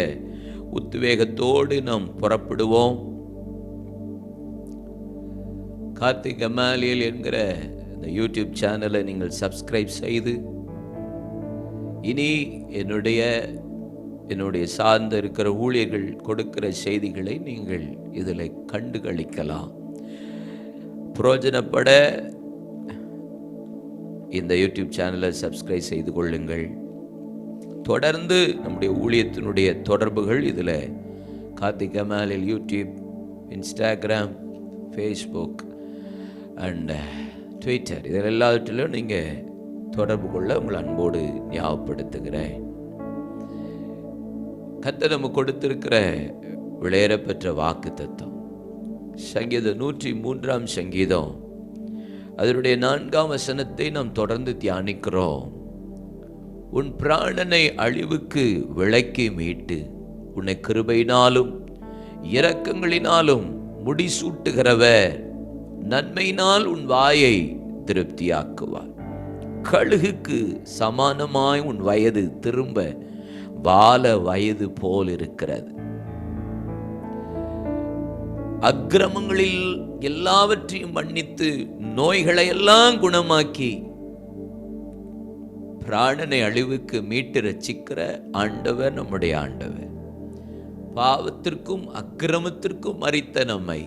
உத்வேகத்தோடு நாம் புறப்படுவோம். கார்த்திக் கமாலியல் என்கிற இந்த யூடியூப் சேனலை நீங்கள் சப்ஸ்கிரைப் செய்து இனி என்னுடைய சார்ந்த இருக்கிற ஊழியர்கள் கொடுக்கிற செய்திகளை நீங்கள் இதில் கண்டு களிக்கலாம். பிரயோஜனப்பட இந்த யூடியூப் சேனலை சப்ஸ்கிரைப் செய்து கொள்ளுங்கள். தொடர்ந்து நம்முடைய ஊழியத்தினுடைய தொடர்புகள் இதில் Karthik கமாலியல் YouTube, Instagram, Facebook and Twitter, இதில் எல்லாவற்றிலும் நீங்கள் தொடர்பு கொள்ள உங்கள் அன்போடு ஞாபகப்படுத்துகிறேன். கர்த்தர் நமக்கு கொடுத்திருக்கிற விளையேறப்பெற்ற வாக்கு தத்துவம் சங்கீதம் 103 சங்கீதம் அதனுடைய 4ஆம் வசனத்தை நாம் தொடர்ந்து தியானிக்கிறோம். உன் பிராணனை அழிவுக்கு விலக்கி மீட்டு உன்னை கிருபையினாலும் இரக்கங்களினாலும் முடிசூட்டுகிறவர் நன்மையினால் உன் வாயை திருப்தியாக்குவார். கழுகுக்கு சமானமாய் உன் வயது திரும்ப பால வயது போல் இருக்கிறது. அக்கிரமங்களில் எல்லாவற்றையும் மன்னித்து நோய்களை எல்லாம் குணமாக்கி பிராணனை அழிவுக்கு மீட்டு ரட்சிக்கிற ஆண்டவர் நம்முடைய ஆண்டவர். பாவத்திற்கும் அக்கிரமத்திற்கும் மரித்த நம்மை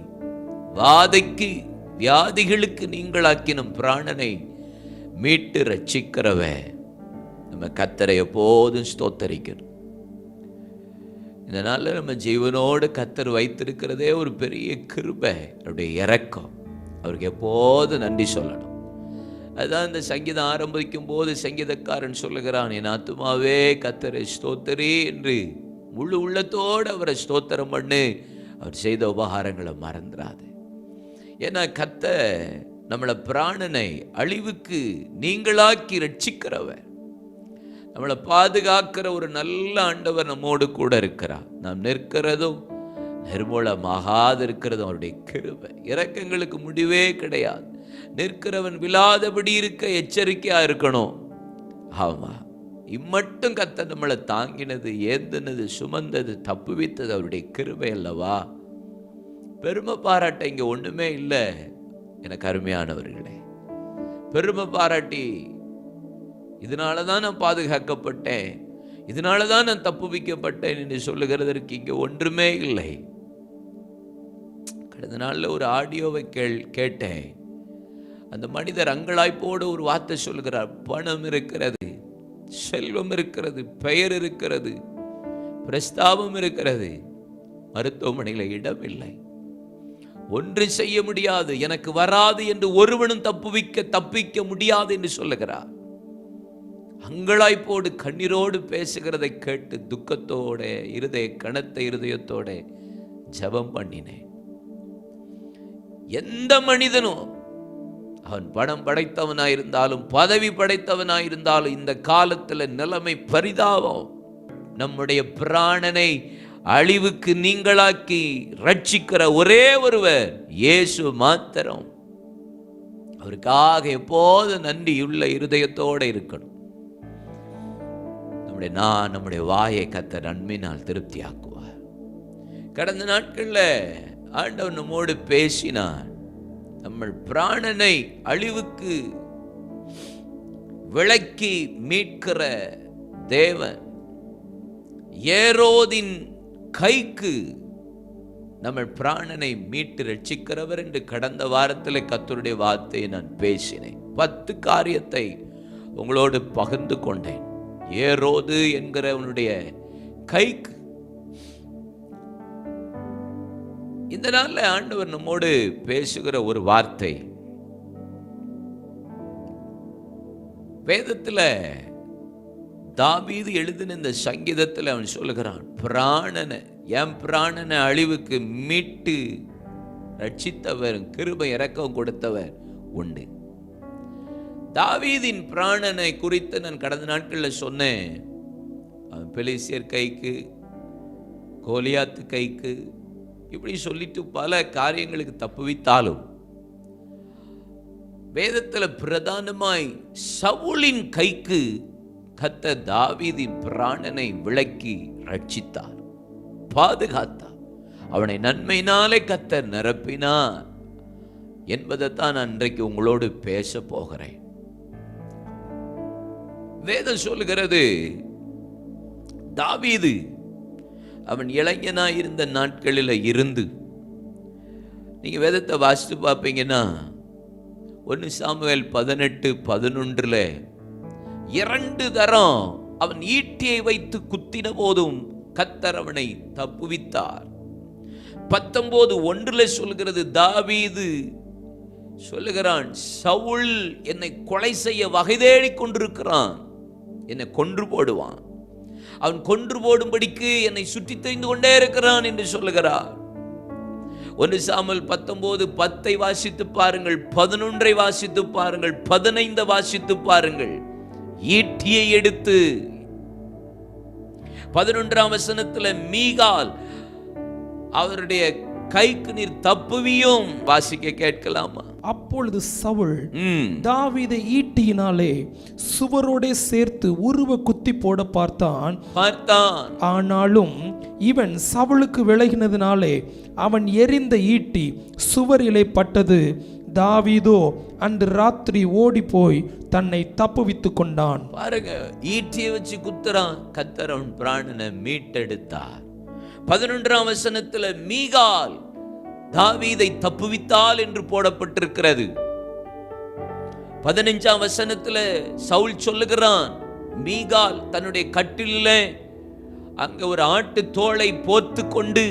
வாதைக்கு வியாதிகளுக்கு நீங்களாக்கி நம் பிராணனை மீட்டு ரட்சிக்கிறவன் நம்ம கர்த்தரை எப்போதும் ஸ்தோத்தரிக்கணும். இந்த நாளில் நம்ம ஜீவனோடு கர்த்தர் வைத்திருக்கிறதே ஒரு பெரிய கிருபை, அவருடைய இரக்கம். அவருக்கு எப்போதும் நன்றி சொல்லணும். அதுதான் இந்த சங்கீதம் ஆரம்பிக்கும் போது சங்கீதக்காரன் சொல்லுகிறான், என் ஆத்துமாவே கர்த்தரை ஸ்தோத்தரி என்று முழு உள்ளத்தோடு அவரை ஸ்தோத்திரம் பண்ணு, அவர் செய்த உபகாரங்களை மறந்துடாது. ஏன்னா கர்த்தர் நம்மளை பிராணனை அழிவுக்கு நீங்களாக்கி ரட்சிக்கிறவர், நம்மளை பாதுகாக்கிற ஒரு நல்ல ஆண்டவர் நம்மோடு கூட இருக்கிறார். நாம் நிற்கிறதும் நிர்மூலமாகாது இருக்கிறதும் அவருடைய கிருபை. இரக்கங்களுக்கு முடிவே கிடையாது. நிற்கிறவன் விழாதபடி இருக்க எச்சரிக்கையா இருக்கணும். ஆமா, இம்மட்டும் கர்த்தர் நம்மளை தாங்கினது, ஏந்தினது, சுமந்தது, தப்புவித்தது அவருடைய கிருபை அல்லவா? பெருமை பாராட்ட இங்க ஒண்ணுமே இல்லை எனக்கு அருமையானவர்களே. பெருமை பாராட்டி இதனாலதான் நான் பாதுகாக்கப்பட்டேன், இதனாலதான் நான் தப்புவிக்கப்பட்டேன் என்று சொல்லுகிறதற்கு இங்க ஒன்றுமே இல்லை. கடந்த நாள்ல ஒரு ஆடியோவை கேட்டேன். அந்த மனிதர் அங்கலாய்ப்போடு ஒரு வார்த்தை சொல்லுகிறார், பணம் இருக்கிறது, செல்வம் இருக்கிறது, பெயர் இருக்கிறது, பிரஸ்தாபம் இருக்கிறது, மருத்துவமனையில இடம் இல்லை, ஒன்று செய்ய முடியாது, எனக்கு வராது என்று ஒருவனும் தப்பிக்க முடியாது என்று சொல்லுகிறார். அங்கலாய்ப்போடு கண்ணீரோடு பேசுகிறதை கேட்டு துக்கத்தோட கனத்த இருதயத்தோட ஜெபம் பண்ணினேன். எந்த மனிதனும் அவன் பணம் படைத்தவனாயிருந்தாலும் பதவி படைத்தவனாயிருந்தாலும் இந்த காலத்துல நிலைமை பரிதாபம். நம்முடைய பிராணனை அழிவுக்கு நீங்களாக்கி ரட்சிக்கிற ஒரே ஒருவர் இயேசு மாத்திரம். அவருக்காக எப்போது நன்றியுள்ள இருதயத்தோடு இருக்கணும். நம்முடைய வாயை கர்த்தர் நன்மையினால் திருப்தியாக்குவார். கடந்த நாட்கள்ல ஆண்டவர் நம்மோடு பேசினார். நம்ம பிராணனை அழிவுக்கு விலக்கி மீட்கிற தேவன், ஏரோதின் கைக்கு நம்ம பிராணனை மீட்டு ரட்சிக்கிறவர் என்று கடந்த வாரத்தில் கர்த்தருடைய வார்த்தையை நான் பேசினேன். 10 காரியத்தை உங்களோடு பகிர்ந்து கொண்டேன். ஏரோது என்கிறவனுடைய கைக்கு இந்த நாள்ல ஆண்டவர் நம்மோடு பேசுகிற ஒரு வார்த்தை, வேதத்துல தாவீது எழுதின இந்த சங்கீதத்தில் அவன் சொல்லுகிறான், பிராணனை என் பிராணனை அழிவுக்கு மீட்டு ரட்சித்தவர், கிருபை இரக்கம் கொடுத்தவர் உண்டு. தாவீதின் பிராணனை குறித்து நான் கடந்த நாட்களில் சொன்னேன். பெலிஸ்தியர் கைக்கு, கோலியாத்து கைக்கு, இப்படி சொல்லிட்டு பல காரியங்களுக்கு தப்புவித்தாலும் வேதத்தில் பிரதானமாய் சவுலின் கைக்கு கர்த்தர் தாவீதின் பிராணனை விலக்கி ரட்சித்தார், பாதுகாத்தார். அவனை நன்மையினாலே கர்த்தர் நிரப்பினார் என்பதைத்தான் நான் இன்றைக்கு உங்களோடு பேச போகிறேன். வேதம் சொல்லுகிறது, தாவீது அவன் இளைஞனாயிருந்த நாட்களில் இருந்து, நீங்க வேதத்தை வாசித்து பார்ப்பீங்கன்னா 1 சாமுவேல் 18:11 2 தரம் அவன் ஈட்டியை வைத்து குத்தின போதும் கர்த்தர் அவனை தப்புவித்தார். 19:1 சொல்கிறது, தாவீது சொல்லுகிறான், சவுல் என்னை கொலை செய்ய வகை தேடிக் கொண்டிருக்கிறான், என்னை கொன்று போடுவான், அவன் கொன்று போடும்படிக்கு என்னை சுற்றி தெரிந்து கொண்டே இருக்கிறான் என்று சொல்லுகிறார். 1 சாமுவேல் 19:10 வாசித்து பாருங்கள், 11 வாசித்து பாருங்கள், 15 வாசித்து பாருங்கள். ஈட்டியை எடுத்து 11ஆம் வசனத்தில் மீகால் அவருடைய கைக்கு நீர் தப்புவியும் வாசிக்க கேட்கலாமா? அப்பொழுது சவுல் தாவீதை ஈட்டியினாலே சுவரோடே சேர்த்து உருவ குத்தி போட பார்த்தான். ஆனாலும் இவன் சவுலுக்கு விலகினதினாலே அவன் எறிந்த ஈட்டி சுவரிலே பட்டது. தாவீதோ அன்று ராத்திரி ஓடி போய் தன்னை தப்புவித்துக் கொண்டான். பாருங்க, ஈட்டியை வச்சு குத்துறான், கர்த்தர் அவன் பிராணனை மீட்டெடுத்தார். 11ஆம் வசனத்தில் மீகால் தாவீதை தப்புவித்தால் என்று போடப்பட்டிருக்கிறது. 15ஆம் வசனத்தில் சவுல் சொல்லுகிறான், மீகால் தன்னுடைய கட்டிலில் அங்க ஒரு ஆட்டு தோலை போத்து கொண்டு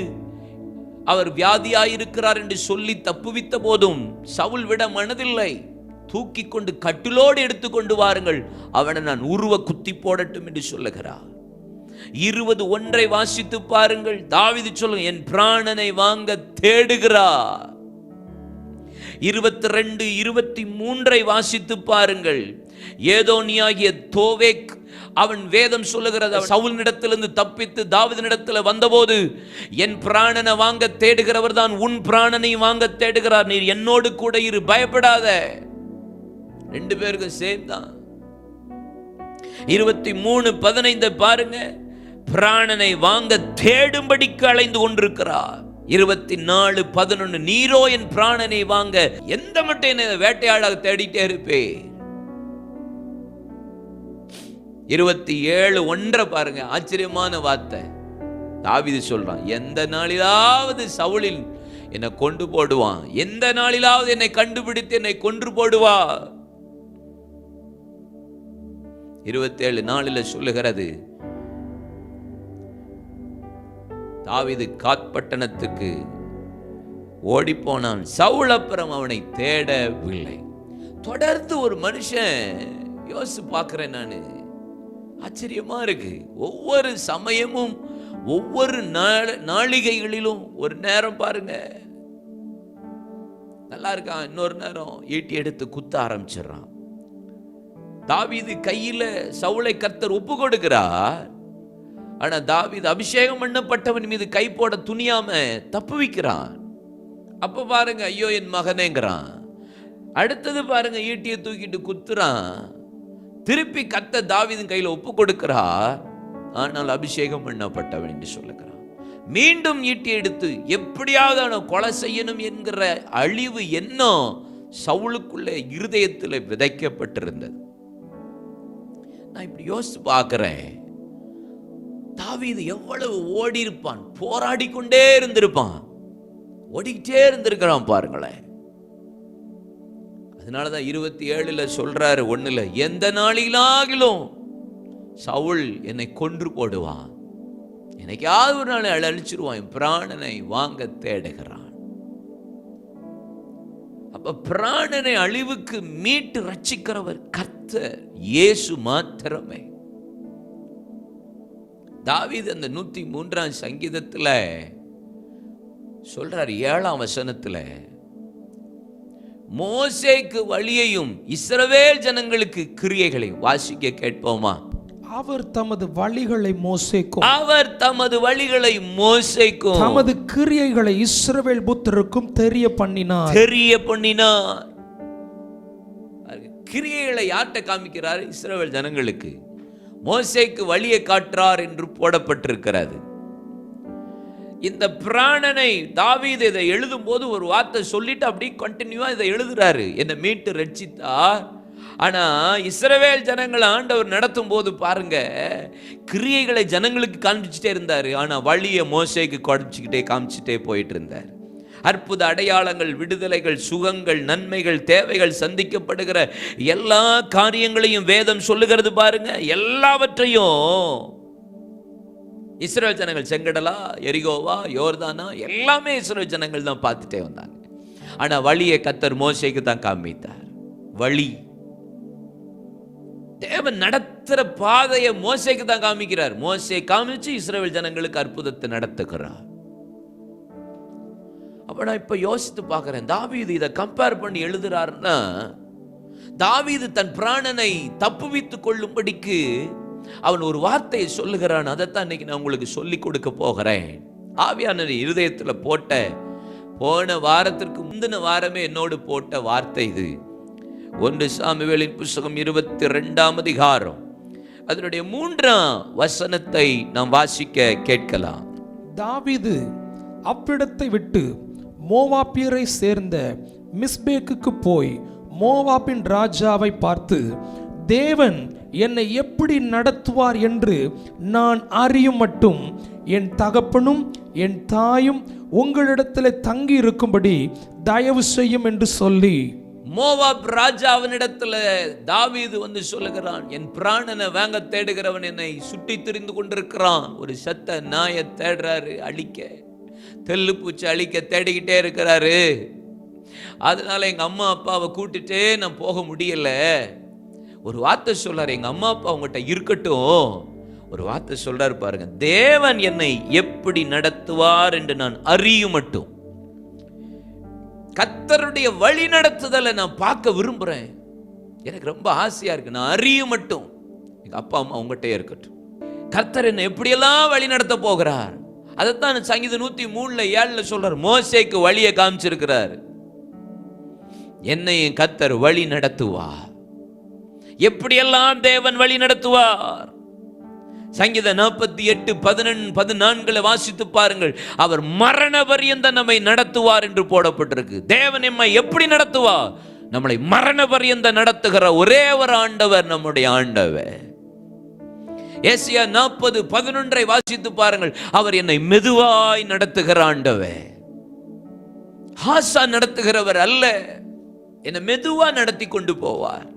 அவர் வியாதியாயிருக்கிறார் என்று சொல்லி தப்புவித்த போதும் சவுல் விட மனதில்லை. தூக்கி கொண்டு கட்டிலோடு எடுத்துக்கொண்டு வாருங்கள், அவனை நான் உருவ குத்தி போடட்டும் என்று சொல்லுகிறார். 21 வாசித்து பாருங்கள். தாவீது சொல்லுங்க, என் பிராணனை வாங்க தேடுகிறார். 22, 23 வாசித்து பாருங்கள். ஏதோனியாகிய தோவேக் அவன் வேதம் சொல்லுகிறது, சவுலினிடத்திலிருந்து தப்பித்து தாவீதினிடத்தில் வந்தபோது, என் பிராணனை வாங்க தேடுகிறவர் தான் உன் பிராணனை வாங்க தேடுகிறார், நீர் என்னோடு கூட இரு, பயப்படாத. 2 பேருக்கும் சேம் தான். 23:15 பாருங்க, பிராணனை வாங்க தேடும்படிக்கு அலைந்து கொண்டிருக்கிறார். 24:11 நீரோ என் பிராணனை வாங்க எந்த மட்டும் என்ன வேட்டையாடாக தேடிட்டே இருப்பே. 27:1 பாருங்க, ஆச்சரியமான வார்த்தை. தாவீது சொல்றான், எந்த நாளிலாவது சவுலில் என்னை கொண்டு போடுவான், எந்த நாளிலாவது என்னை கண்டுபிடித்து என்னை கொன்று போடுவா. 27:4 சொல்லுகிறது, தாவீது காத்பட்டணத்துக்கு ஓடி போனான், சவுல் அப்புறம் அவனை தேடவில்லை. தொடர்ந்து ஒரு மனுஷன் யோசிச்சு பார்க்கிறேன் நான், ஆச்சரியமா இருக்கு. ஒவ்வொரு சமயமும் ஒவ்வொரு நாளிகைகளிலும் ஒரு நேரம் பாருங்க நல்லா இருக்கான், இன்னொரு நேரம் ஈட்டி எடுத்து குத்த ஆரம்பிச்சிடறான். தாவீது கையில சவுலை கர்த்தர் ஒப்பு கொடுக்கிறார். ஆனா தாவீது அபிஷேகம் பண்ணப்பட்டவன் மீது கை போட துணியாம தப்புவிக்கிறான். அப்ப பாருங்க, ஐயோ என் மகனேங்கிறான். அடுத்தது பாருங்க, ஈட்டியை தூக்கிட்டு குத்துறான். திருப்பி கர்த்தர் தாவீதின் கையில ஒப்பு கொடுக்கிறார். ஆனால் அபிஷேகம் பண்ணப்பட்டவன் என்று சொல்லுகிறான். மீண்டும் ஈட்டி எடுத்து எப்படியாவது அவனை கொலை செய்யணும் என்கிற அழிவு எண்ணம் சவுலுக்குள்ள இருதயத்தில் விதைக்கப்பட்டிருந்தது. நான் இப்படி யோசிச்சு பார்க்கிறேன், தாவீது எவ்வளவு ஓடி இருப்பான், போராடி கொண்டே இருந்திருப்பான், ஓடிக்கிட்டே இருந்திருக்கிறான் பாருங்களேன். அதனாலதான் 27 சொல்றாரு, 1 எந்த நாளிலாகிலும் சவுல் என்னை கொன்று போடுவான், என்னைக்காவது ஒரு நாள் அழிச்சிருவான், என் பிராணனை வாங்க தேடுகிறான். அப்ப பிராணனை அழிவுக்கு மீட்டு ரட்சிக்கிறவர் கர்த்தர் இயேசு மாத்திரமே. தாவீது அந்த 103ஆம் சங்கீதத்துல சொல்றார் 7ஆம் வசனத்துல, மோசேக்கு வழியையும் இஸ்ரவேல் ஜனங்களுக்கு கிரியைகளையும். வாசிக்க கேட்போமா? அவர் தமது வழிகளை மோசேக்கும், அவர் தமது வழிகளை மோசேக்கும், தமது கிரியைகளை இஸ்ரவேல் புத்திரருக்கும் தெரிய பண்ணினார். கிரியைகளை யார்கிட்ட காமிக்கிறார்? இஸ்ரவேல் ஜனங்களுக்கு. மோசேக்கு வழியை காட்டுறார் என்று போடப்பட்டிருக்கிறது. இந்த பிராணனை தாவீது இதை எழுதும் போது ஒரு வார்த்தை சொல்லிட்டு அப்படி கண்டினியூவா இதை எழுதுறாரு, என்னை மீட்டு ரட்சித்தார். ஆனா இஸ்ரவேல் ஜனங்களை ஆண்டவர் நடத்தும் போது பாருங்க, கிரியைகளை ஜனங்களுக்கு காமிச்சுட்டே இருந்தாரு, ஆனா வழியை மோசேக்கு காமிச்சுட்டே போயிட்டு இருந்தார். அற்புத அடையாளங்கள், விடுதலைகள், சுகங்கள், நன்மைகள், தேவைகள், சந்திக்கப்படுகிற எல்லா காரியங்களையும் வேதம் சொல்லுகிறது பாருங்க. எல்லாவற்றையும் இஸ்ரவேல் ஜனங்கள், செங்கடலா, எரிகோவா, யோர்தானா, எல்லாமே இஸ்ரவேல் ஜனங்கள் தான் பார்த்துட்டே வந்தாங்க. ஆனா வழியை கர்த்தர் மோசேக்கு தான் காமித்தார். வழி, தேவன் நடத்துற பாதையை மோசேக்கு தான் காமிக்கிறார். மோசே காமிச்சு இஸ்ரவேல் ஜனங்களுக்கு அற்புதத்தை நடத்துகிறார். அப்ப நான் இப்ப யோசித்து பார்க்கிறேன், தாவீது இதை கம்பேர் பண்ணி எழுதுறாருன்னா, தாவீது தன் பிராணனை தப்புவித்துக் கொள்ளும்படிக்கு அவன் ஒரு வார்த்தையை சொல்லுகிறான். அதைத்தான் இன்னைக்கு நான் உங்களுக்கு சொல்லி கொடுக்க போகிறேன். ஆவியானவர் இருதயத்துல போன வாரத்திற்கு முந்தின வாரமே என்னோடு போட்ட வார்த்தை இது. 1 சாமுவேலின் புத்தகம் 22ஆம் அதிகாரம் அதனுடைய 3ஆம் வசனத்தை நாம் வாசிக்க கேட்கலாம். தாவீது அவ்விடத்தை விட்டு மோவாபியரை சேர்ந்த மிஸ்பேக்குக்கு போய் மோவாபின் ராஜாவை பார்த்து, தேவன் என்னை எப்படி நடத்துவார் என்று நான் அறியும் மட்டும் என் தகப்பனும் என் தாயும் உங்களிடத்தில் தங்கி இருக்கும்படி தயவு செய்யும் என்று சொல்லி, மோவாப் ராஜாவினிடத்துல தாவீது வந்து சொல்லுகிறான், என் பிராணனை வாங்க தேடுகிறவன் என்னை சுட்டி திரிந்து கொண்டிருக்கிறான். ஒரு சத்த நாயை தேடுறாரு, அழிக்க, தெல்லு பூச்சி அழிக்க தேடிக்கிட்டே இருக்கிறாரு. அதனால எங்க அம்மா அப்பாவை கூட்டிட்டு நான் போக முடியல. ஒரு வார்த்தை சொல்றாரு, எங்க அம்மா அப்பா உங்ககிட்ட இருக்கட்டும். ஒரு வார்த்தை சொல்றாரு பாருங்க, தேவன் என்னை எப்படி நடத்துவார் என்று நான் அறியும் மட்டும். கர்த்தருடைய வழி நடத்துதலை நான் பார்க்க விரும்புறேன். எனக்கு ரொம்ப ஆசையா இருக்கு. நான் அறியும் மட்டும் எங்க அப்பா அம்மா உங்ககிட்டயே இருக்கட்டும். கர்த்தர் என்னை எப்படியெல்லாம் வழி நடத்த போகிறார். அதைத்தான் சங்கீதம் 103:7 சொல்றார். மோசேக்கு வழியை காமிச்சிருக்கிறார். என்னை கர்த்தர் வழி நடத்துவார். எப்படியெல்லாம் தேவன் வழி நடத்துவார். சங்கீதம் 48:14 வாசித்து பாருங்கள். அவர் மரண பரியந்தம் நம்மை நடத்துவார் என்று போடப்பட்டிருக்கு. தேவன் நம்மை எப்படி நடத்துவார்? நம்மளை மரண பரியந்தம் நடத்துகிற ஒரே ஒரு ஆண்டவர் நம்முடைய ஆண்டவர். ஏசாயா 40:11 வாசித்து பாருங்கள். அவர் என்னை மெதுவாய் நடத்துகிற ஆண்டவர். ஹாசா நடத்துகிறவர் அல்ல, என்னை மெதுவா நடத்தி கொண்டு போவார்.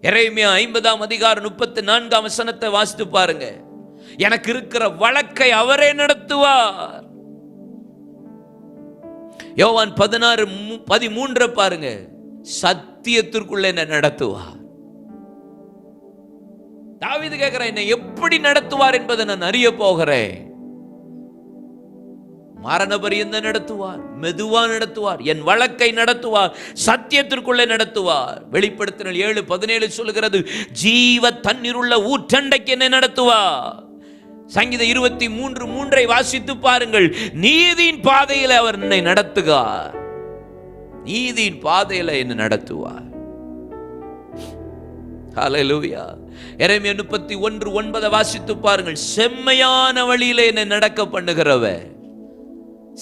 எரேமியா 50ஆம் அதிகாரம் 34ஆம் வசனத்தை வாசித்து பாருங்க. எனக்கு இருக்கிற வழக்கை அவரே நடத்துவார். யோவான் 16:13 பாருங்க. சத்தியத்திற்குள்ள என்ன நடத்துவார். தாவீது கேட்கிறான், என்னை எப்படி நடத்துவார் என்பதை நான் அறிய போகிறேன். மரண பரியந்தம் நடத்துவார், மெதுவா நடத்துவார், என் வழக்கை நடத்துவார், சத்தியத்திற்குள்ளே நடத்துவார். வெளிப்படுத்தினல் 7:17 சொல்லுகிறது, ஜீவ தண்ணீருள்ள ஊற்றண்டைக்கு என்னை நடத்துவார். சங்கீதம் 23:3 வாசித்து பாருங்கள். நீதியின் பாதையில் அவர் என்னை நடத்துவார். நீதியின் பாதையில் என்னை நடத்துவார். ஹல்லேலூயா. எரேமியா 31:9 வாசித்து பாருங்கள். செம்மையான வழியிலே என்னை நடக்க பண்ணுகிறவர்,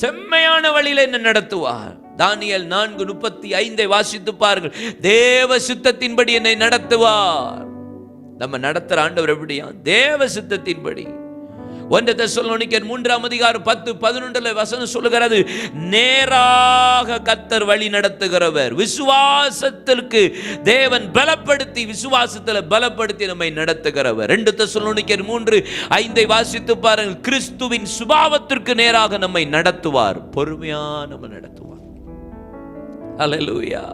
செம்மையான வழியில என்ன நடத்துவார். தானியேல் 4:35 வாசித்து பாருங்கள். தேவ சித்தத்தின்படி என்னை நடத்துவார். நம்ம நடத்துற ஆண்டவர் எப்படியா? தேவ சித்தத்தின்படி. 1 தெசலோனிக்கர் 3ஆம் அதிகாரம் 10-11 வசனம் சொல்லுகிறது, நேராக கர்த்தர் வழி நடத்துகிறவர். விசுவாசத்திற்கு தேவன் பலப்படுத்தி, விசுவாசத்தில் பலப்படுத்தி நம்மை நடத்துகிறவர். 2 தெசலோனிக்கர் 3:5 வாசித்து பாருங்கள். கிறிஸ்துவின் சுபாவத்திற்கு நேராக நம்மை நடத்துவார், பொறுமையா நம்ம நடத்துவார். ஹல்லேலூயா.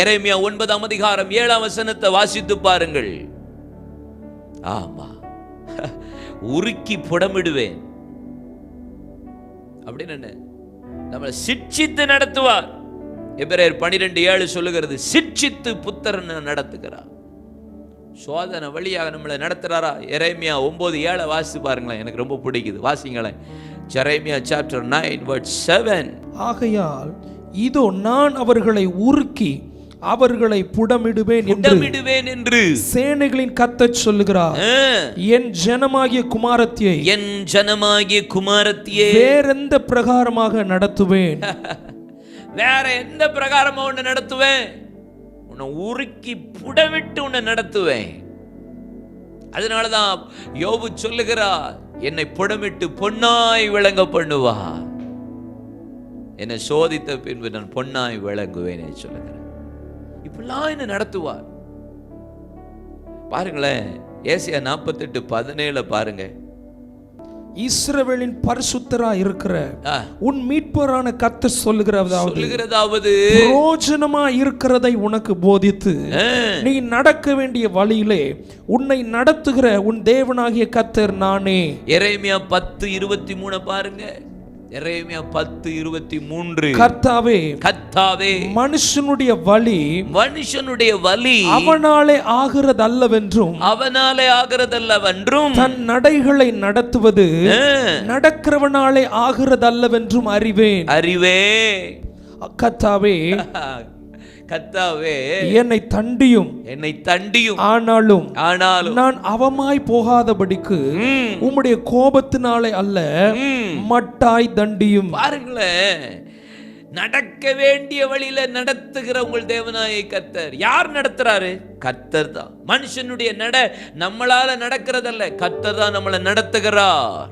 எரேமியா 9ஆம் அதிகாரம் 7ஆம் வசனத்தை வாசித்து பாருங்கள். ஆமா, உருக்கி புடமிடுவேன். அப்படின்னு என்ன? நம்மளை சிட்சித்து நடத்துவார். எபிரேயர் 12:7 சொல்லுகிறது, சிட்சித்து புத்திரன் நடத்துகிறார். சோதனை வழியாக நம்மளை நடத்துறாரா? எரேமியா 9:7 வாசித்து பாருங்களேன், எனக்கு ரொம்ப பிடிக்குது, வாசிங்களேன். எரேமியா chapter 9 verse 7. ஆகையால் இதோ நான் அவர்களை உருக்கி அவர்களை புடமிடுவேன் என்று சேனைகளின் கர்த்தர் சொல்லுகிறார். என் ஜனமாகிய குமாரத்தியை வேறெந்த பிரகாரமாக நடத்துவேன்? வேற எந்த பிரகாரமா உன்னை நடத்துவேன்? உன்னை உருக்கி புடமிட்டு உன்னை நடத்துவேன். அதனாலதான் யோபு சொல்லுகிறார், என்னை புடமிட்டு பொன்னாய் விளங்க பண்ணுவார். என்னை சோதித்த பின்பு நான் பொன்னாய் விளங்குவேன் சொல்லுகிறேன். இப்பெல்லாம் என்ன நடத்துவார் பாருங்களேன். ஏசாயா 48:17 பாருங்க. இஸ்ரவேலின் பரிசுத்தரா இருக்கிற உன் மீட்பரான கர்த்தர் சொல்லுகிறதாவது, பிரயோஜனமா இருக்கிறதை உனக்கு போதித்து நீ நடக்க வேண்டிய வழியிலே உன்னை நடத்துகிற உன் தேவனாகிய கர்த்தர் நானே. எரேமியா 10:23 பாருங்க. எரேமியா 10:23. கர்த்தாவே மனுஷனுடைய வழி அவனாலே ஆகிறதல்லவென்றும் தன் நடைகளை நடத்துவது நடக்கிறவனாலே ஆகிறதல்லவென்றும் அறிவேன். கர்த்தாவே என்னை தண்டியும் ஆனாலும் நான் அவமாய் போகாதபடிக்கு உம்முடைய கோபத்தினாலே அல்ல மட்டாய் தண்டியும். பாருங்களேன், நடக்க வேண்டிய வழியில நடத்துகிற உங்கள் தேவனாய கர்த்தர். யார் நடத்துறாரு? கர்த்தர் தான். மனுஷனுடைய நட நம்மளால நடக்கிறதல்ல, கர்த்தர் தான் நம்மளை நடத்துகிறார்.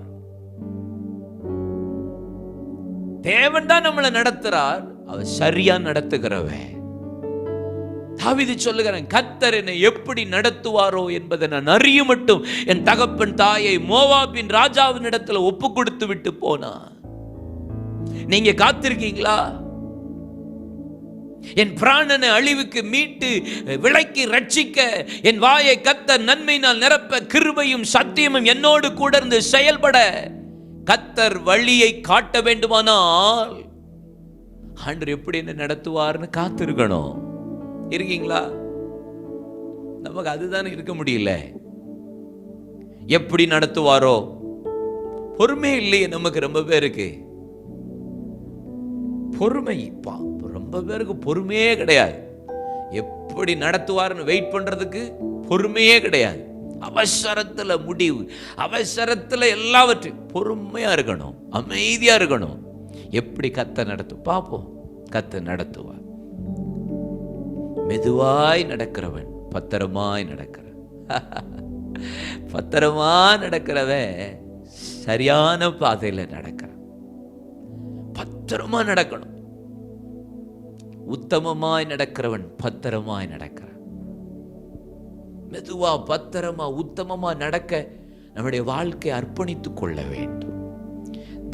தேவன் தான் நம்மளை நடத்துறார், அவர் சரியா நடத்துகிறவன். தாவீது சொல்லுகிறான், கர்த்தர் என்னை எப்படி நடத்துவாரோ என்பதை நான் அறிய மட்டும் என் தகப்பன் தாயை மோவாபின் ராஜாவின் இடத்துல ஒப்பு கொடுத்து விட்டு போனா. நீங்க காத்திருக்கீங்களா? என் பிராணனை அழிவுக்கு மீட்டு விலைக்கு ரட்சிக்க என் வாயை கர்த்தர் நன்மையினால் நிரப்ப கிருபையும் சத்தியமும் என்னோடு கூட இருந்து செயல்பட கர்த்தர் வழியை காட்ட வேண்டுமானால் ஆண்டவர் எப்படி என்ன நடத்துவார்னு காத்திருக்கணும். இருக்கீங்களா? நமக்கு அதுதான் இருக்க முடியல. எப்படி நடத்துவாரோ பொறுமை இல்லையே நமக்கு. ரொம்ப பேருக்கு பொறுமை, ரொம்ப பேருக்கு பொறுமையே கிடையாது. எப்படி நடத்துவார்னு வெயிட் பண்றதுக்கு பொறுமையே கிடையாது. அவசரத்துல முடிவு, அவசரத்துல எல்லாவற்றையும் பொறுமையா இருக்கணும், அமைதியா இருக்கணும். எப்படி கர்த்தர் நடத்தும் பார்ப்போம். கர்த்தர் நடத்துவார். மெதுவாய் நடக்கிறவன் பத்திரமாய் பத்திரமா நடக்கிறவன் சரியான பாதையில நடக்கிறான். பத்திரமா நடக்கணும். உத்தமமாய் நடக்கிறவன் பத்திரமாய் நடக்கிறான். மெதுவா பத்திரமா உத்தமமா நடக்க நம்முடைய வாழ்க்கை அர்ப்பணித்துக் கொள்ள வேண்டும்.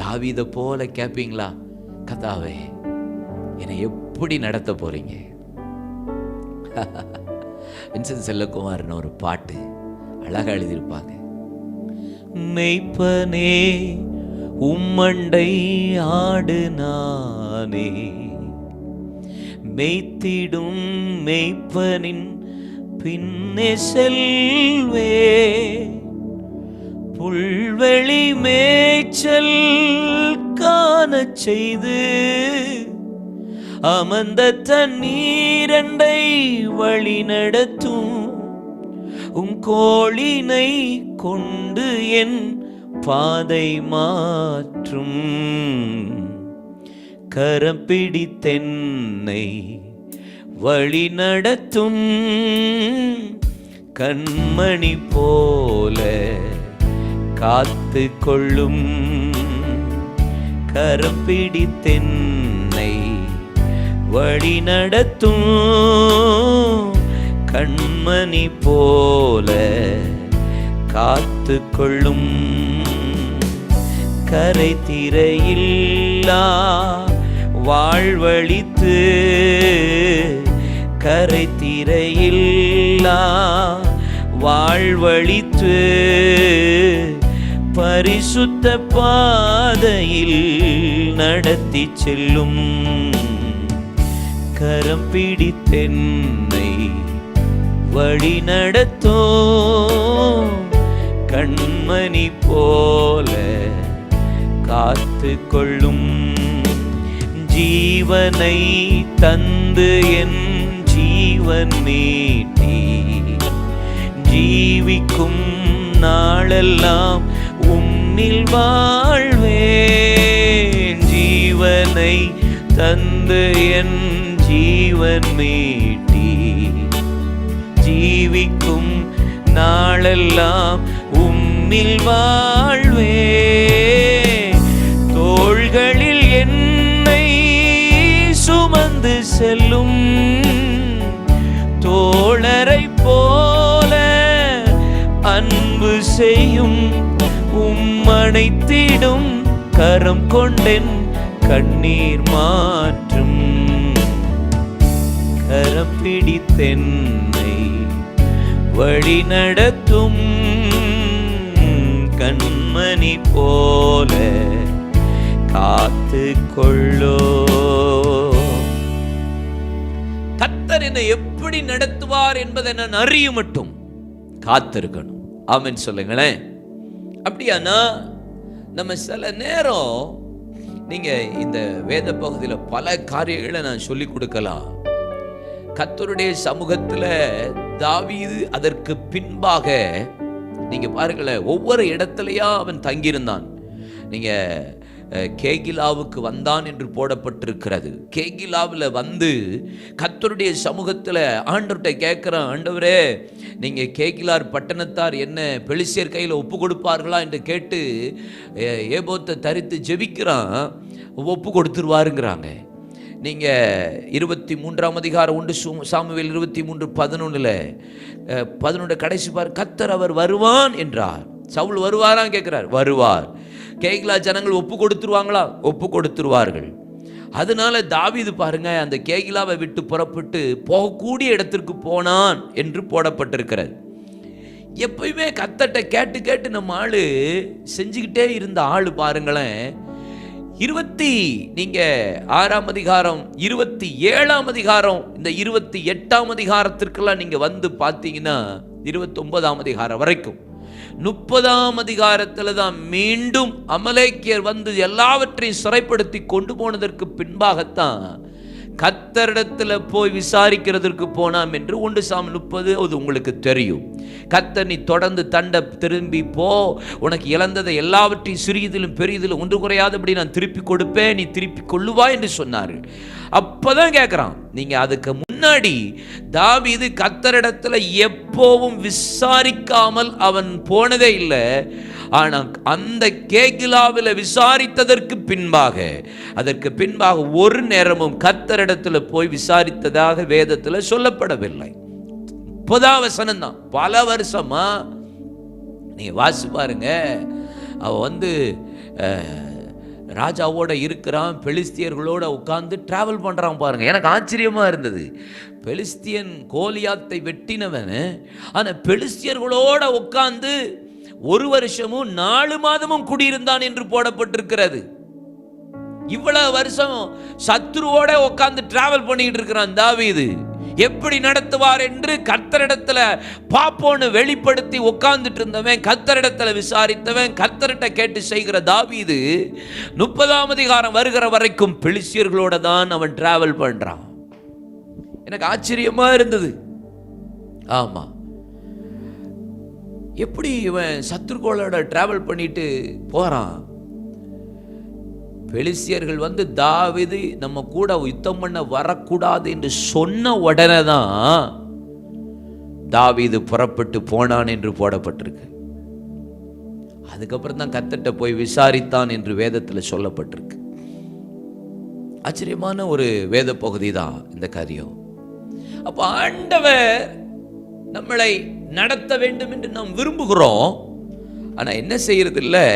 தாவீதை போல கேட்பீங்களா? கர்த்தாவே என்னை எப்படி நடத்த போறீங்க? வின்சென்ட் செல்லகுமார்னு ஒரு பாட்டு அழகா எழுதியிருப்பாங்க. மெய்ப்பனே உம்மண்டை ஆடு நானே, மெய்த்திடும் மெய்ப்பனின் பின்னே செல்வே, புல்வெளி மேய்ச்சல் காணச் செய்து அமர்ந்த தண்ணீரண்டை வழி நடத்தும், உம் கோளினை கொண்டு என் பாதை மாற்றும், கரம் பிடித்தென்னை வழி நடத்தும், கண்மணி போல காத்து கொள்ளும், கரம் பிடித்தென்னை வழி நடத்தும், கண்மணி போல காத்து கொள்ளும், கரை திரையில்லா வாழ்வழித்து, கரை திரையில்லா வாழ்வழித்து, பரிசுத்த பாதையில் நடத்தி செல்லும். கரம் பிடித்தென்னை வழி நடத்தும். கண்மணி போல காத்து கொள்ளும். ஜீவனை தந்து என் ஜீவன் மீட்டி ஜீவிக்கும் நாளெல்லாம் உன்னில் வாழ்வேன். ஜீவனை தந்து என் ஜீவன் மீட்டி ஜீவிக்கும் நாளெல்லாம் உன்னில் வாழ்வேன். தோள்களில் என்னை சுமந்து செல்லும் தோழரை போல அன்பு செய்யும். உம்மனைத்திடும் கரம் கொண்டென் கண்ணீர் மாற்றும். கரம் பிடித்தென்னை வழி நடத்தும். கண்மணி போல காத்து கொள்ளோ. கர்த்தர் என்னை எப்படி நடத்துவார் என்பதை நான் அறிய மட்டும் காத்திருக்கணும். ஆமென் சொல்லுங்களேன். அப்படியானா நம்ம சில நேரம் நீங்க இந்த வேத பகுதியில் பல காரியங்களை நான் சொல்லி கொடுக்கலாம். கர்த்தருடைய சமூகத்துல தாவீது அதற்கு பின்பாக நீங்க பாருங்களேன், ஒவ்வொரு இடத்துலயா அவன் தங்கியிருந்தான். நீங்க கேகிலாவுக்கு வந்தான் என்று போடப்பட்டிருக்கிறது. கேகிலாவில் வந்து கர்த்தருடைய சமூகத்தில் ஆண்டவர்கிட்ட கேட்குறான், ஆண்டவரே நீங்கள் கேகிலார் பட்டணத்தார் என்ன பெலிஸ்தியர் கையில் ஒப்பு கொடுப்பார்களா என்று கேட்டு ஏபோத்தை தரித்து ஜெபிக்கிறான். ஒப்பு கொடுத்துருவாருங்கிறாங்க. நீங்கள் 23ஆம் அதிகாரம் 1 சாமுவேல் 23:11 கடைசி பார், கர்த்தர் அவர் வருவான் என்றார். சவுல் வருவாரான்னு கேட்கிறார். வருவார். கேகிலா ஜனங்கள் ஒப்பு கொடுத்துருவாங்களா? ஒப்பு கொடுத்துருவார்கள். அதனால தாவீது பாருங்க, அந்த கேகிலாவை விட்டு புறப்பட்டு போகக்கூடிய இடத்திற்கு போனான் என்று போடப்பட்டிருக்கிறது. எப்பயுமே கர்த்தர்ட்ட கேட்டு கேட்டு நம்ம ஆளு செஞ்சுக்கிட்டே இருந்த ஆளு பாருங்களேன். 26ஆம் அதிகாரம் 27ஆம் அதிகாரம் இந்த 28ஆம் அதிகாரத்திற்கெல்லாம் நீங்க வந்து பார்த்தீங்கன்னா 29ஆம் அதிகாரம் வரைக்கும் 30ஆம் அதிகாரத்தில் தான் மீண்டும் அமலேக்கியர் வந்து எல்லாவற்றையும் சிறைப்படுத்தி கொண்டு போனதற்கு பின்பாகத்தான் கர்த்தரிடத்தில் போய் விசாரிக்கிறதற்கு போனாம் என்று 1 சாமுவேல் 30 அது உங்களுக்கு தெரியும். கர்த்தர் நீ தொடர்ந்து தண்டை திரும்பி போ, உனக்கு இழந்ததை எல்லாவற்றையும் சிறியதிலும் பெரியதிலும் ஒன்று குறையாதபடி நான் திருப்பி கொடுப்பேன், நீ திருப்பி கொள்ளுவா என்று சொன்னார்கள். அப்பதான் கேட்கிறான். நீங்க அதுக்கு முன்னாடி தாவீது கர்த்தரிடத்துல எப்பவும் விசாரிக்காமல் அவன் போனதே இல்லை. ஆனால் அந்த கேகிலாவில் விசாரித்ததற்கு பின்பாக அதற்கு பின்பாக ஒரு நேரமும் கர்த்தரிடத்துல போய் விசாரித்ததாக வேதத்தில் சொல்லப்படவில்லை. 30ஆம் வசனம் தான். பல வருஷமா நீங்க வாசி பாருங்க. அவ வந்து ராஜாவோட இருக்கிறான், பெலிஸ்தியர்களோட உட்கார்ந்து டிராவல் பண்றான் பாருங்க. எனக்கு ஆச்சரியமா இருந்தது. பெலிஸ்தியன் கோலியாத்தை வெட்டினவன், ஆனா பெலிஸ்தியர்களோட உட்கார்ந்து 1 வருஷமும் 4 மாதமும் குடியிருந்தான் என்று போடப்பட்டிருக்கிறது. இவ்வளவு வருஷம் சத்ருவோட உட்கார்ந்து டிராவல் பண்ணிட்டு இருக்கிறான் தாவீது. எப்படி நடத்துவார் என்று கர்த்தரிடத்துல பாப்போன்னு வெளிப்படுத்தி உட்கார்ந்துட்டு இருந்தவன், கர்த்தரிடத்துல விசாரித்தவன், கர்த்தரிட்ட கேட்டு செய்கிற தாவீது 30ஆம் அதிகாரம் வருகிற வரைக்கும் பெலிஸ்தியர்களோட தான் அவன் டிராவல் பண்றான். எனக்கு ஆச்சரியமா இருந்தது. ஆமா, எப்படி இவன் சத்துருக்களோட டிராவல் பண்ணிட்டு போறான்? பெலிஸ்தியர்கள் வந்து தாவீது நம்ம கூட யுத்தம் பண்ண வரக்கூடாது என்று சொன்ன உடனே தான் தாவீது புறப்பட்டு போனான் என்று போடப்பட்டிருக்கு. அதுக்கப்புறம் தான் கர்த்தர்ட்ட போய் விசாரித்தான் என்று வேதத்தில் சொல்லப்பட்டிருக்கு. ஆச்சரியமான ஒரு வேத பகுதி தான் இந்த காரியம். அப்ப ஆண்டவர் நம்மளை நடத்த வேண்டும் என்று நாம் விரும்புகிறோம். ஆனா என்ன செய்யறது இல்லை,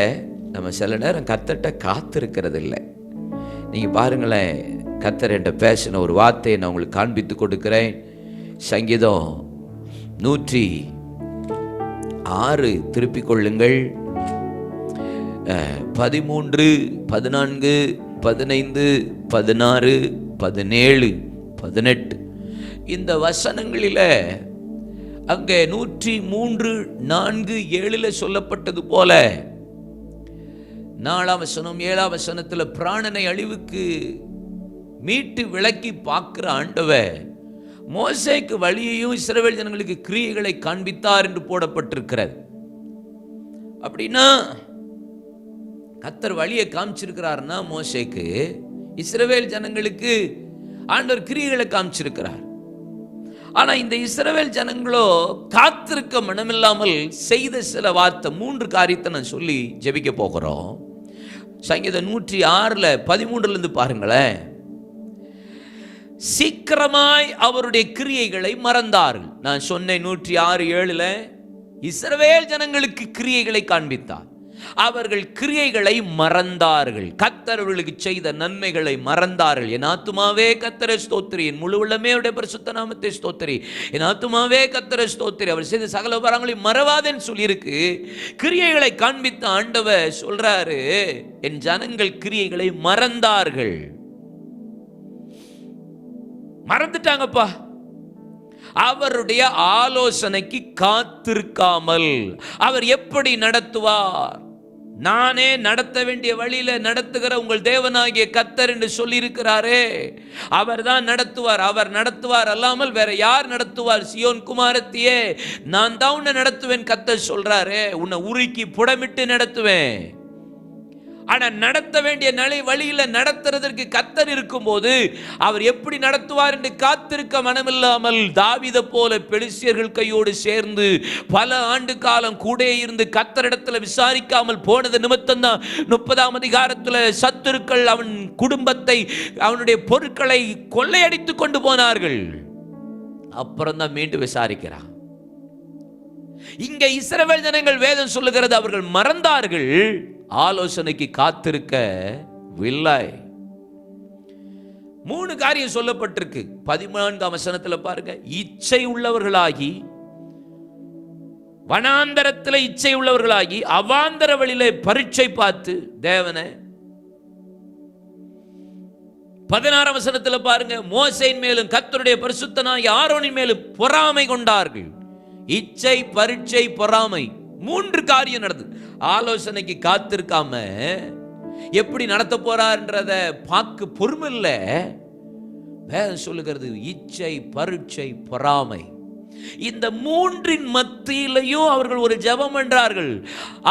நம்ம சில நேரம் கர்த்தர்ட்ட காத்திருக்கிறது இல்லை. நீங்க பாருங்களேன், கர்த்தர் என்கிட்ட பேசின ஒரு வார்த்தையை நான் உங்களுக்கு காண்பித்து கொடுக்கிறேன். சங்கீதம் 106 திருப்பிக் கொள்ளுங்கள். 13, 14, 15, 16, 17, 18 இந்த வசனங்களில அங்கே 103, 4, 7 சொல்லப்பட்டது போல 4ஆம் வசனம் 7ஆம் வசனத்துல பிராணனை அழிவுக்கு மீட்டு விலக்கி பார்க்கிற ஆண்டவர் மோசேக்கு வழியையும் இஸ்ரவேல் ஜனங்களுக்கு கிரியைகளை காண்பித்தார் என்று போடப்பட்டிருக்கிறது. அப்படின்னா கர்த்தர் வழியை காமிச்சிருக்கிறார்னா மோசேக்கு, இஸ்ரவேல் ஜனங்களுக்கு ஆண்டவர் கிரியைகளை காமிச்சிருக்கிறார். ஆனா இந்த இஸ்ரவேல் ஜனங்களோ காத்திருக்க மனமில்லாமல் செய்த சில வார்த்தை 3 காரியத்தை நான் சொல்லி ஜெபிக்க போகிறோம். சங்கீதம் 106 13 பாருங்களேன். சீக்கிரமாய் அவருடைய கிரியைகளை மறந்தார்கள். நான் சொன்னேன் 106:7 இஸ்ரவேல் ஜனங்களுக்கு கிரியைகளை காண்பித்தார். அவர்கள் கிரியைகளை மறந்தார்கள். கர்த்தர் அவர்களுக்கு செய்த நன்மைகளை மறந்தார்கள். என் ஆத்துமாவே கர்த்தரை ஸ்தோத்திரி, என் முழு உள்ளமே அவருடைய பரிசுத்த நாமத்தை ஸ்தோத்திரி, என் ஆத்துமாவே கர்த்தரை ஸ்தோத்திரி, அவர் செய்த சகல உபகாரங்களையும் மறவாதேன்னு சொல்லியிருக்கு. கிரியைகளை காண்பித்த ஆண்டவர் சொல்றாரு, என் ஜனங்கள் கிரியைகளை மறந்தார்கள். மறந்துட்டாங்கப்பா. அவருடைய ஆலோசனைக்கு காத்திருக்காமல் அவர் எப்படி நடத்துவார்? நானே நடத்த வேண்டிய வழியில நடத்துகிற உங்கள் தேவனாகிய கர்த்தர் என்று சொல்லி இருக்கிறாரே, அவர் தான் நடத்துவார். அவர் நடத்துவார் அல்லாமல் வேற யார் நடத்துவார்? சியோன் குமாரத்தியே, நான் தான் உன்னை நடத்துவேன் கர்த்தர் சொல்றாரே. உன்னை உருக்கி புடமிட்டு நடத்துவேன். ஆனா நடத்த வேண்டிய வழியில நடத்துறதற்கு கர்த்தர் இருக்கும் போது அவர் எப்படி நடத்துவார் என்று காத்திருக்க மனமில்லாமல் தாவீதை போல பெலிஸ்தியர்கள் கையோடு சேர்ந்து பல ஆண்டு காலம் கூட இருந்து கர்த்தரிடத்துல விசாரிக்காமல் போனது நிமித்தம் தான் 30ஆம் அதிகாரத்துல சத்துருக்கள் அவன் குடும்பத்தை, அவனுடைய பொருட்களை கொள்ளையடித்து கொண்டு போனார்கள். அப்புறம் தான் மீண்டும் விசாரிக்கிறான். இங்க இஸ்ரவேல் ஜனங்கள் வேதம் சொல்லுகிறது, அவர்கள் மறந்தார்கள், ஆலோசனைக்கு காத்திருக்கவில்லை. 3 காரியம் சொல்லப்பட்டிருக்கு. 14ஆம் வசனத்துல பாருங்க, இச்சை உள்ளவர்களாகி, வனாந்தரத்தில் இச்சை உள்ளவர்களாகி, அவாந்தர வழியிலே பரீட்சை பார்த்து தேவனை. 16ஆம் வசனத்துல பாருங்க, மோசேயின் மேலும் கர்த்தருடைய பரிசுத்தனாகிய ஆரோனின் மேலும் பொறாமை கொண்டார்கள். இச்சை, பரீட்சை, பொறாமை 3 காரியம் நடந்தது. ஆலோசனைக்கு காத்திருக்காம எப்படி நடத்த போறார்ன்றத பார்க்க பொறுமை இல்லை. வேதம் சொல்லுகிறது, இச்சை, பரீட்சை, பொறாமை. இந்த 3இன் மத்தியிலையும் அவர்கள் ஒரு ஜெபம் என்றார்கள்.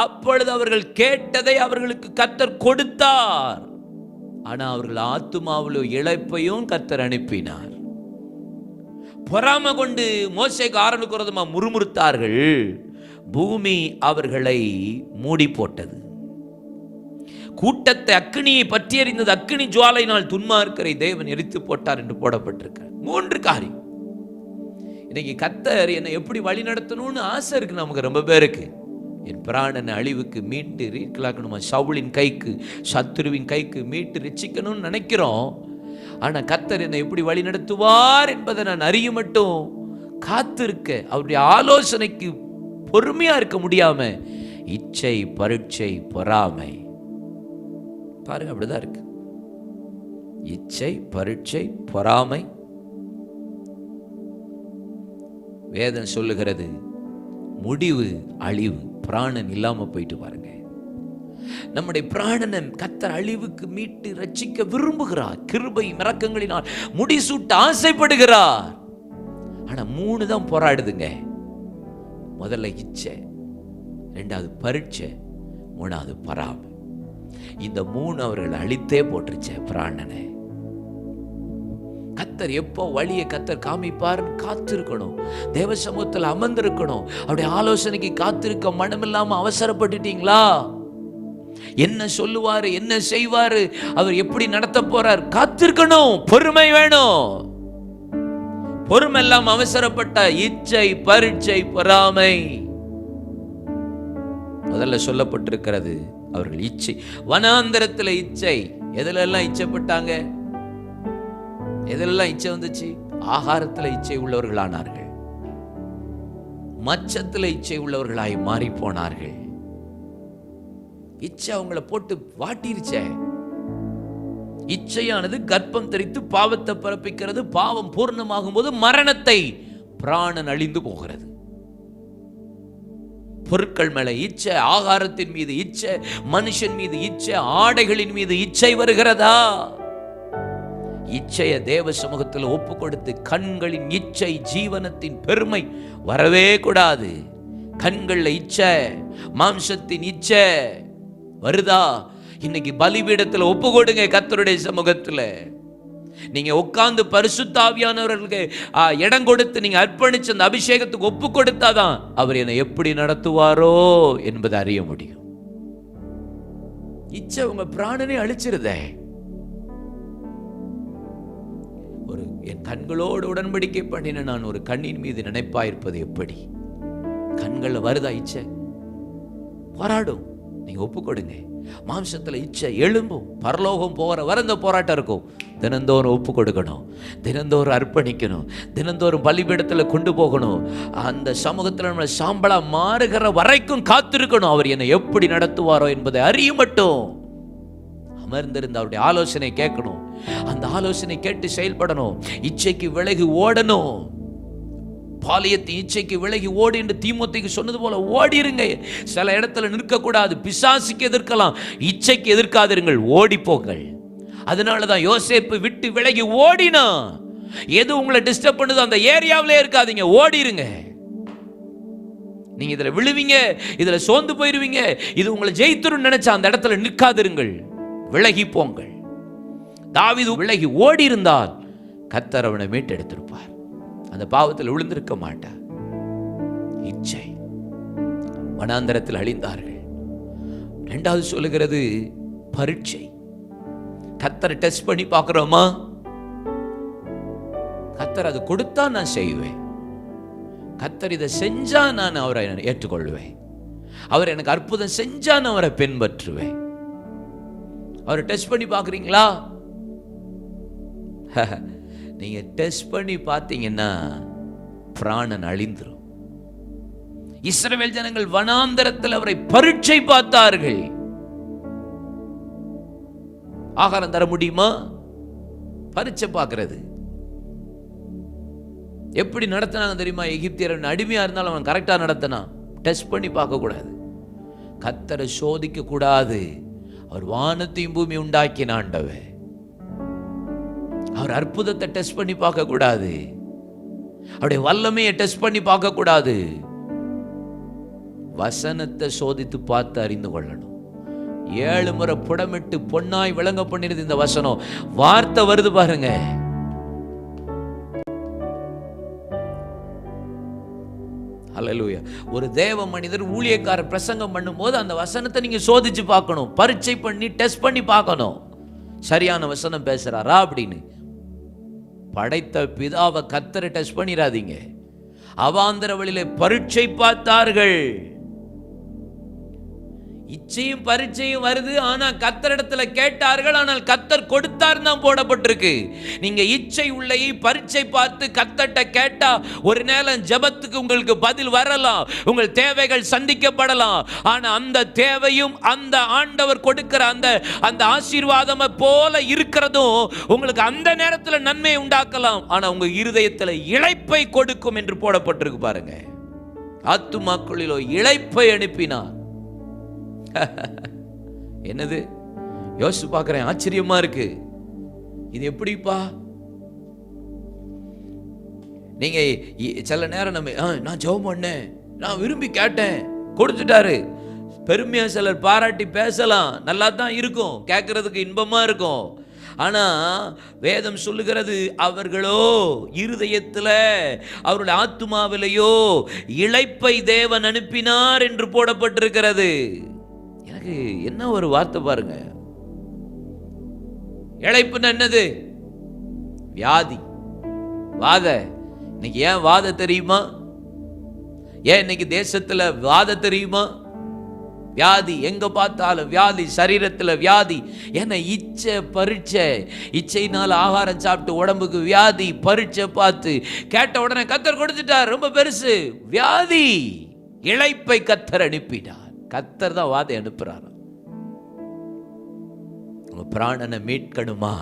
அப்பொழுது அவர்கள் கேட்டதை அவர்களுக்கு கர்த்தர் கொடுத்தார். ஆனா அவர்கள் ஆத்துமாவிலோ இளைப்பையும் கர்த்தர் அனுப்பினார். பொறாமை கொண்டு மோசேக்கு ஆரோனுக்கு விரோதமா முறுமுறுத்தார்கள். பூமி அவர்களை மூடி போட்டது. கூட்டத்தை அக்கினியை பற்றி எறிந்தது. அக்கினி ஜுவாலையினால் துன்மார்க்கரை தேவன் எரித்து போட்டார் என்று போடப்பட்டிருக்க 3 காரியம். இன்னைக்கு கர்த்தர் என்னை எப்படி வழி நடத்தணும்னு ஆசை இருக்கு நமக்கு ரொம்ப பேருக்கு. என் பிராணனை அழிவுக்கு மீட்டு ரீக்கலாக்கணுமா, சவுலின் கைக்கு, சத்துருவின் கைக்கு மீட்டு ரட்சிக்கணும்னு நினைக்கிறோம். ஆனா கர்த்தர் என்னை எப்படி வழி நடத்துவார் என்பதை நான் அறிய மட்டும் காத்திருக்க, அவருடைய ஆலோசனைக்கு பொறுமையா இருக்க முடியாம இச்சை, பரீட்சை, பொறாமை. பாருங்க, அப்படிதான் இருக்கு. இச்சை, பரீட்சை, பொறாமை. வேதம் சொல்லுகிறது, முடிவு அழிவு. பிராணன் இல்லாம போயிட்டு பாருங்க. நம்முடைய பிராணனை கர்த்தர் அழிவுக்கு மீட்டு ரட்சிக்க விரும்புகிறார். கிருபை இரக்கங்களினால் முடிசூட்ட ஆசைப்படுகிறார். ஆனா 3 தான் போராடுதுங்க. முதல்ல இச்சை, 2வது பரீட்சை, 3வது பொறாமை. இந்த 3 அவர்கள் அழித்தே போட்டுருச்ச பிராணனை. கர்த்தர் எப்போ வழியை கர்த்தர் காமிப்பாருன்னு காத்திருக்கணும். தேவ சமூகத்தில் அமர்ந்திருக்கணும். அவருடைய ஆலோசனைக்கு காத்திருக்க மனமில்லாம அவசரப்பட்டுட்டீங்களா? என்ன சொல்லுவாரு, என்ன செய்வாரு, அவர் எப்படி நடத்த போறார், காத்திருக்கணும். பொறுமை வேணும். பொறுமை எல்லாம் அவசரப்பட்ட இச்சை, பரீட்சை, பொறாமை. முதல்ல சொல்லப்பட்டிருக்கிறது, அவர்கள் இச்சை, வனாந்தரத்தில் இச்சை. எதுல எல்லாம் இச்சைப்பட்டாங்க? எதெல்லாம் இச்சை வந்துச்சு? ஆகாரத்தில் இச்சை உள்ளவர்களானார்கள். மச்சத்தில் இச்சை உள்ளவர்களாய் மாறி போனார்கள். இச்சை அவங்கள போட்டு வாட்டிருச்சே. இச்சையானது கர்ப்பம் தரித்து பாவத்தை பிறப்பிக்கிறது. பாவம் பூர்ணமாகும் போது மரணத்தை, பிராணன் அழிந்து போகிறது. பொருட்கள் மேல இச்சை, ஆகாரத்தின் மீது இச்சை, மனுஷன் மீது இச்சை, ஆடைகளின் மீது இச்சை வருகிறதா? இச்சைய தேவ சமூகத்தில் ஒப்பு கொடுத்து, கண்களின் இச்சை ஜீவனத்தின் பெருமை வரவே கூடாது. கண்கள்ல இச்சை, மாம்சத்தின் இச்சை வருதா? இன்னைக்கு பலிபீடத்தில் ஒப்பு கொடுங்க. கர்த்தருடைய சமூகத்துல நீங்க உட்கார்ந்து பரிசுத்த ஆவியானவர்களுக்கு இடம் கொடுத்து நீங்க அர்ப்பணிச்சு அந்த அபிஷேகத்துக்கு ஒப்பு கொடுத்தாதான் அவர் என்னை எப்படி நடத்துவாரோ என்பதை அறிய முடியும். இச்சை உங்க பிராணனை அழிச்சிருதே. ஒரு என் கண்களோடு உடன்படிக்கை பண்ணின நான் ஒரு கண்ணின் மீது நினைப்பாயிருப்பது எப்படி? கண்கள்ல வருதா இச்சை? போராடும். நீங்க ஒப்பு கொடுங்க. மாம்சத்துல இச்சை எழும்பும். பரலோகம் போகிற வர இந்த போராட்டம் இருக்கும். தினந்தோறும் ஒப்பு கொடுக்கணும், தினந்தோறும் அர்ப்பணிக்கணும், தினந்தோறும் பலிபீடத்தில் கொண்டு போகணும். அந்த சமூகத்தில் நம்ம சாம்பலா மாறுகிற வரைக்கும் காத்திருக்கணும். அவர் என்னை எப்படி நடத்துவாரோ என்பதை அறிய மட்டும் அமர்ந்திருந்த அவருடைய ஆலோசனை கேட்கணும். அந்த ஆலோசனை கேட்டு செயல்படணும். இச்சைக்கு விலகி ஓடணும். பாலியத்தின் இச்சைக்கு விலகி ஓடி என்று தீமோத்தேயுக்கு சொன்னது போல ஓடிருங்க. சில இடத்துல நிற்கக்கூடாது. பிசாசுக்கு எதிர்க்கலாம், இச்சைக்கு எதிர்க்காதிருங்கள், ஓடி போங்கள். அதனாலதான் யோசேப்பு விட்டு விலகி ஓடினா. எது உங்களை டிஸ்டர்ப் பண்ணுதோ அந்த ஏரியாவிலே இருக்காதீங்க, ஓடிருங்க. நீங்க இதுல விழுவீங்க, இதுல சோர்ந்து போயிருவீங்க, இது உங்களை ஜெயித்துரும் நினைச்சா அந்த இடத்துல நிற்காதிருங்கள், விலகி போங்கள். தாவீது விலகி ஓடி இருந்தால் கர்த்தர் அவனை மீட்டெடுத்திருப்பார். அந்த பாவத்தில் விழுந்திருக்க மாட்டார். இச்சை வனாந்தரத்தில் அழிந்தார்கள். இரண்டாவது சொல்லுகிறது பரீட்சை. கர்த்தரை டெஸ்ட் பண்ணி பார்க்கிறோமா? கர்த்தர் அது கொடுத்தா நான் செய்வேன், கர்த்தர் இதை செஞ்சா நான் அவரை ஏற்றுக்கொள்வேன், அவர் எனக்கு அற்புதம் செஞ்சா நான் அவரை பின்பற்றுவேன். அவரை டெஸ்ட் பண்ணி பார்க்குறீங்களா? நீங்க டெஸ்ட் பண்ணி பார்த்தீங்கன்னா பிராணன் அழிந்துரும். இஸ்ரவேல் ஜனங்கள் வனாந்தரத்தில் அவரை பரீட்சை பார்த்தார்கள். ஆகாரம் தர முடியுமா? பரீட்சை பார்க்கிறது. எப்படி நடத்தினாங்க தெரியுமா? எகிப்தியர் அடிமையா இருந்தாலும் அவன் கரெக்டா நடத்தினான். டெஸ்ட் பண்ணி பார்க்க கூடாது, கர்த்தரை சோதிக்க கூடாது. அவர் வானத்தையும் பூமி உண்டாக்கின ஆண்டவர். அவர் அற்புதத்தை டெஸ்ட் பண்ணி பார்க்க கூடாது, அவருடைய வல்லமையை டெஸ்ட் பண்ணி பார்க்க கூடாது. வசனத்தை சோதித்து பார்த்து அறிந்து கொள்ளணும். 7 முறை புடமிட்டு பொன்னாய் விளங்க பண்ணிருது இந்த வசனம். வார்த்தை வருது பாருங்க. ஹல்லேலூயா. ஒரு தேவ மனிதர் ஊழியக்காரர் பிரசங்கம் பண்ணும் போது அந்த வசனத்தை நீங்க சோதிச்சு பார்க்கணும், பரீட்சை பண்ணி டெஸ்ட் பண்ணி பார்க்கணும். சரியான வசனம் பேசுறாரா அப்படின்னு. படைத்த பிதாவை கர்த்தரை டெஸ்ட் பண்ணிராதீங்க. அவாந்தர வழியிலே பரீட்சை பார்த்தார்கள். இச்சையும் பரீட்சையும் வருது. ஆனா கர்த்தரிடத்துல கேட்டார்கள், ஆனால் கர்த்தர் கொடுத்தார் தான் போடப்பட்டிருக்கு. நீங்க இச்சை உள்ளே பரீட்சை பார்த்து கர்த்தர்ட்ட கேட்டா ஒரு நேரம் ஜெபத்துக்கு உங்களுக்கு பதில் வரலாம், உங்கள் தேவைகள் சந்திக்கப்படலாம். ஆனா அந்த தேவையும் அந்த ஆண்டவர் கொடுக்கிற அந்த ஆசீர்வாதம் போல இருக்கிறதும் உங்களுக்கு அந்த நேரத்துல நன்மை உண்டாக்கலாம். ஆனா உங்க இருதயத்துல இளைப்பை கொடுக்கும் என்று போடப்பட்டிருக்கு பாருங்க. ஆத்துமாக்களிலோ இளைப்பை அனுப்பினார். என்னது யோசிச்சு பார்க்கிறேன், ஆச்சரியமா இருக்கு. இது எப்படிப்பா? நீங்க சில நேரம் நம்ம நான் ஜெபம் பண்ணேன், நான் விரும்பி கேட்டேன், கொடுத்துட்டாரு. பெருமையா சிலர் பாராட்டி பேசலாம், நல்லா தான் இருக்கும், கேட்கறதுக்கு இன்பமா இருக்கும். ஆனா வேதம் சொல்லுகிறது, அவர்களோ இருதயத்தில் அவருடைய ஆத்துமாவிலேயோ இளைப்பை தேவன் அனுப்பினார் என்று போடப்பட்டிருக்கிறது. எனக்கு என்ன ஒரு வார்த்தை பாருங்க. இளைப்புன்னு என்னது? வியாதி, வாத. இன்னைக்கு ஏன் வாத தெரியுமா? ஏன் இன்னைக்கு தேசத்துல வாத தெரியுமா? வியாதி, எங்க பார்த்தாலும் வியாதி, சரீரத்துல வியாதி. ஏன்னா இச்சை பரீட்சை. இச்சையினால ஆகாரம் சாப்பிட்டு உடம்புக்கு வியாதி. பரீட்சை பார்த்து கேட்ட உடனே கர்த்தர் கொடுத்துட்டார், ரொம்ப பெருசு வியாதி. இளைப்பை கர்த்தர் அனுப்பினார். கர்த்தர் தான் வாதை அனுப்புறார். உங்க பிராணனை மீட்கணுமா,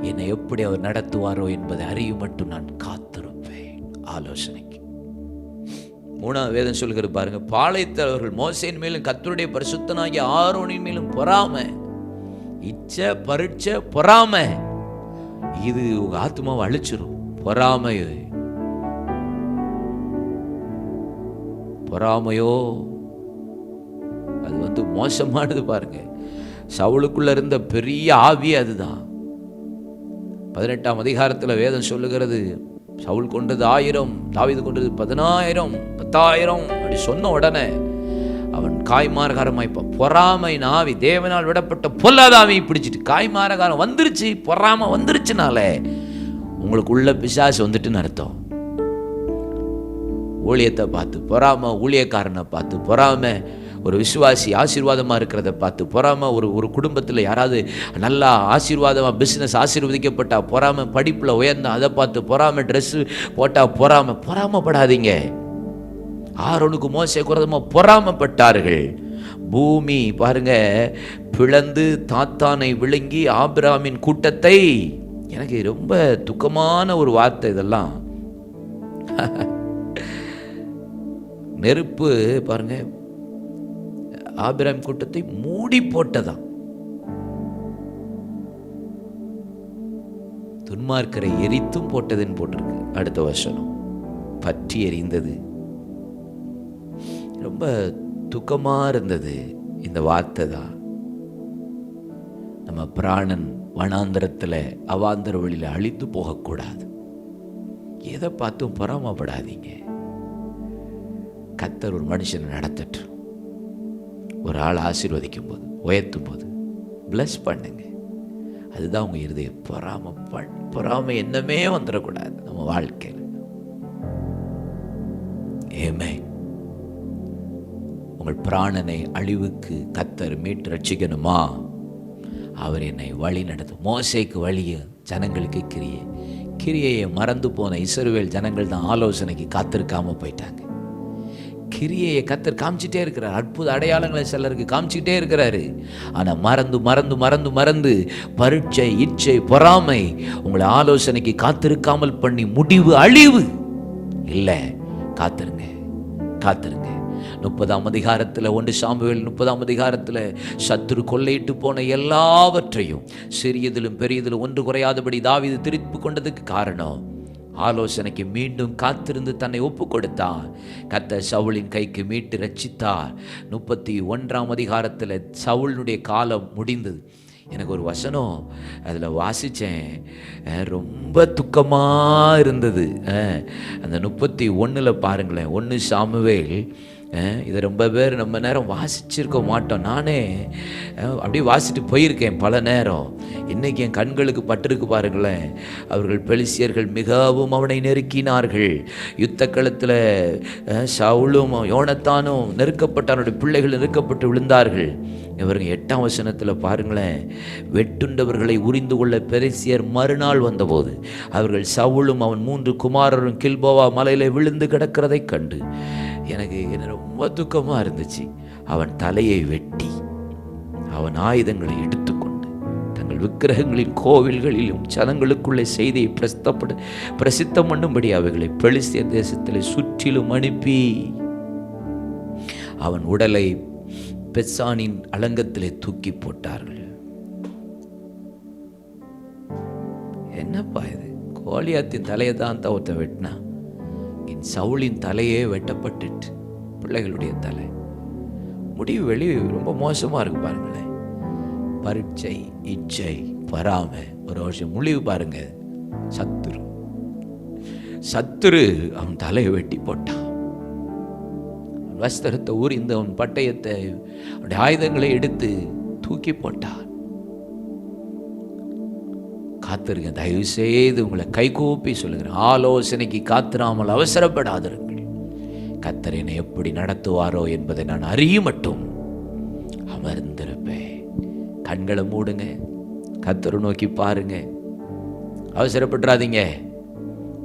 என்னை எப்படி அவர் நடத்துவாரோ என்பதை அறியும் மட்டும் நான் காத்திருப்பேன். ஆலோசனைக்கு 3வது வேதம் சொல்லுகிறது பாருங்க, பாளையத்தில் அவர்கள் மோசேயின் மேலும் கர்த்தருடைய பரிசுத்தனாகிய ஆரோனின் மேலும் பொறாமை, இச்சை பரீட்சை பொறாமை, இது உங்க ஆத்மாவை அழிச்சிரும். பொறாமையோ அது மோசமானது பாருங்க. சவுலுக்குள்ள இருந்த பெரிய ஆவி அதுதான். 18ஆம் அதிகாரத்தில் வேதம் சொல்லுகிறது, சவுல் கொண்டது 1000, தாவீது கொண்டது 10,000, 10,000 அப்படி சொன்ன உடனே அவன் காய்மாரகாரமாய் பொறாமை ஆவி, தேவனால் விடப்பட்ட பொல்லாத ஆவி பிடிச்சிட்டு காய்மாரகாரம் வந்துருச்சு. பொறாமை வந்துருச்சுனாலே உங்களுக்கு உள்ள பிசாசு வந்துட்டுன்னு அர்த்தம். ஊழியத்தை பார்த்து பொறாமை, ஊழியக்காரனை பார்த்து பொறாமை, ஒரு விசுவாசி ஆசீர்வாதமாக இருக்கிறத பார்த்து பொறாமை, ஒரு குடும்பத்தில் யாராவது நல்லா ஆசீர்வாதமாக பிஸ்னஸ் ஆசீர்வதிக்கப்பட்டா பொறாமை, படிப்பில் உயர்ந்தா அதை பார்த்து பொறாமை, ட்ரெஸ்ஸு போட்டால் பொறாமைப்படாதீங்க. ஆரோனுக்கு மோசே குரதமாக பொறாமைப்பட்டார்கள். பூமி பாருங்க பிளந்து தாத்தானை விழுங்கி ஆபிரகாமின் கூட்டத்தை, எனக்கு ரொம்ப துக்கமான ஒரு வார்த்தை இதெல்லாம். நெருப்பு பாருங்க ஆபிரகாம் கூட்டத்தை மூடி போட்டதாம். துன்மார்க்கரை எரித்தும் போட்டதுன்னு போட்டிருக்கு. அடுத்த வசனம் பற்றி எரிந்தது. ரொம்ப துக்கமா இருந்தது இந்த வார்த்தை தான். நம்ம பிராணன் வனாந்தரத்தில் அவாந்தர வழியில் அழித்து போகக்கூடாது. எதை பார்த்தும் பொறாமப்படாதீங்க. கர்த்தர் ஒரு மனுஷனை நடத்தட்டு, ஒரு ஆள் ஆசீர்வதிக்கும் போது உயர்த்தும் போது பிளஸ் பண்ணுங்க. அதுதான் உங்க இருதயம். பொறாமை என்னமே வந்துடக்கூடாது நம்ம வாழ்க்கையில். ஏமே உங்கள் பிராணனை அழிவுக்கு கர்த்தர் மீட்டு ரட்சிக்கணுமா, அவர் என்னை வழி நடத்தும். மோசேக்கு வழிய ஜனங்களுக்கு கிரியையை மறந்து போன இஸ்ரவேல் ஜனங்கள் தான் ஆலோசனைக்கு காத்திருக்காம போயிட்டாங்க. கிரியையை கர்த்தர் காமிச்சிட்டே இருக்கிறார். அற்புத அடையாளங்களை சிலருக்கு காமிச்சிக்கிட்டே இருக்கிறாரு. ஆனால் மறந்து மறந்து மறந்து மறந்து பரீட்சை, இச்சை, பொறாமை உங்களை ஆலோசனைக்கு காத்திருக்காமல் பண்ணி முடிவு அழிவு. இல்லை, காத்திருங்க. 30ஆம் அதிகாரத்தில் 1 சாமுவேல் 30ஆம் அதிகாரத்தில் சத்துரு கொள்ளையிட்டு போன எல்லாவற்றையும் சிறியதிலும் பெரியதிலும் ஒன்று குறையாதபடி தாவீது திருப்பி கொண்டதுக்கு காரணம் ஆலோசனைக்கு மீண்டும் காத்திருந்து தன்னை ஒப்பு கொடுத்தார். கர்த்தர் சவுலின் கைக்கு மீட்டு ரட்சித்தார். 31ஆம் அதிகாரத்தில் சவுலினுடைய காலம் முடிந்தது. எனக்கு ஒரு வசனம் அதில் வாசித்தேன், ரொம்ப துக்கமாக இருந்தது. அந்த 31 பாருங்களேன், 1 சாமுவேல். இதை ரொம்ப பேர் நம்ம நேரம் வாசிச்சிருக்க மாட்டோம். நானே அப்படியே வாசிட்டு போயிருக்கேன் பல நேரம். இன்னைக்கு என் கண்களுக்கு பட்டிருக்கு பாருங்களேன். அவர்கள் பெலிஸ்தியர்கள் மிகவும் அவனை நெருக்கினார்கள். யுத்த களத்தில் சவுலும் யோனத்தானும் நெருக்கப்பட்டானுடைய பிள்ளைகள் நெருக்கப்பட்டு விழுந்தார்கள். இவர்கள் 8ஆம் வசனத்தில் பாருங்களேன், வெட்டுண்டவர்களை உரிந்து கொள்ள பெலிஸ்தியர் மறுநாள் வந்தபோது அவர்கள் சவுலும் அவன் 3 குமாரரும் கில்போவா மலையில விழுந்து கிடக்கிறதை கண்டு எனக்கு ரொம்ப துக்கமாக இருந்துச்சு. அவன் தலையை வெட்டி அவன் ஆயுதங்களை எடுத்துக்கொண்டு தங்கள் விக்கிரகங்களின் கோவில்களிலும் ஜனங்களுக்குள்ளே செய்தியை பிரசித்தம் பண்ணும்படி அவைகளை பெலிஸ்திய தேசத்தில் சுற்றிலும் அனுப்பி அவன் உடலை பெசானின் அலங்கத்திலே தூக்கி போட்டார்கள். என்னப்பா இது, கோலியாத்தின் தலையை தான் ஒருத்த வெட்டினா, சவுலின் தலையே வெட்டப்பட்டுட்டு பிள்ளைகளுடைய தலை. முடிவு ரொம்ப மோசமா இருக்கு பாருங்களேன். பரீட்சை, இச்சை, பொறாமை, ஒரு வருஷம் முடிவு பாருங்க. சத்துரு அவன் தலையை வெட்டி போட்டான். வஸ்திரத்தை ஊறிந்த அவன் பட்டயத்தை, அவனுடைய ஆயுதங்களை எடுத்து தூக்கி போட்டான். காத்திருங்க, தயவு செய்து உங்களை கைகூப்பி சொல்லுகிறேன், ஆலோசனைக்கு காத்திராமல் அவசரப்படாதிருங்கள். கர்த்தர் என்னை எப்படி நடத்துவாரோ என்பதை நான் அறியும் மட்டும் அமர்ந்திருப்பேன். கண்களை மூடுங்க, கர்த்தரை நோக்கி பாருங்க, அவசரப்படாதீங்க.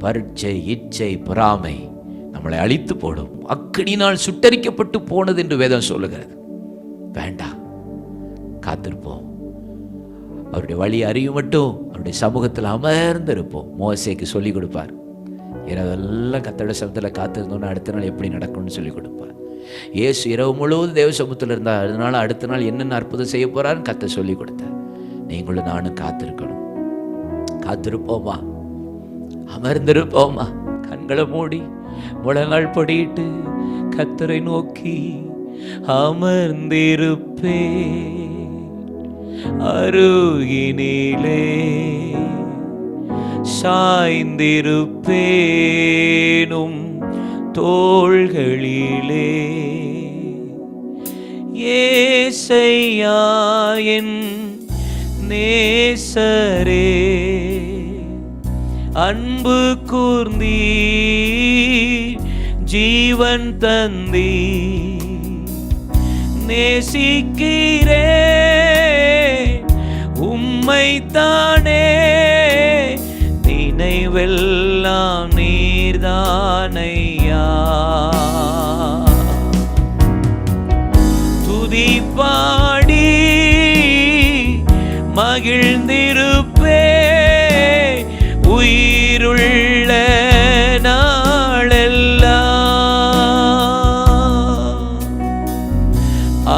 பரீட்சை, இச்சை, பொறாமை நம்மளை அழித்து போடும். அக்கினினால் சுட்டரிக்கப்பட்டு போனது என்று வேதம் சொல்லுகிறது. வேண்டாம், காத்திருப்போம். அவருடைய வழி அறியும் மட்டும் அவருடைய சமூகத்தில் அமர்ந்து இருப்போம். மோசேக்கு சொல்லிக் கொடுப்பார். இரவெல்லாம் கர்த்தருடைய சமூகத்தில் காத்திருந்தோன்னு அடுத்த நாள் எப்படி நடக்கும்னு சொல்லிக் கொடுப்பார். இயேசு இரவு முழுவதும் தேவ சமூகத்தில் இருந்தார். அதனால அடுத்த நாள் என்னென்ன அற்புதம் செய்ய போறான்னு கர்த்தர் சொல்லிக் கொடுத்தார். நீங்களும் நானும் காத்திருக்கணும். காத்திருப்போமா? அமர்ந்திருப்போமா? கண்களை மூடி முழங்கால் படியிட்டு கர்த்தரை நோக்கி அமர்ந்திருப்பே, அருகினிலே சாய்ந்திருப்பேனும் தோள்களிலே. ஏசையா என் நேசரே, அன்பு கூர்ந்தீ, ஜீவன் தந்தீ, நேசிக்கிறே உம்மைத்தானே, நினைவெல்லாம் நீர்தானையா. துதி பாடி மகிழ்ந்திருப்பே, உயிருள்ள நாளெல்லாம்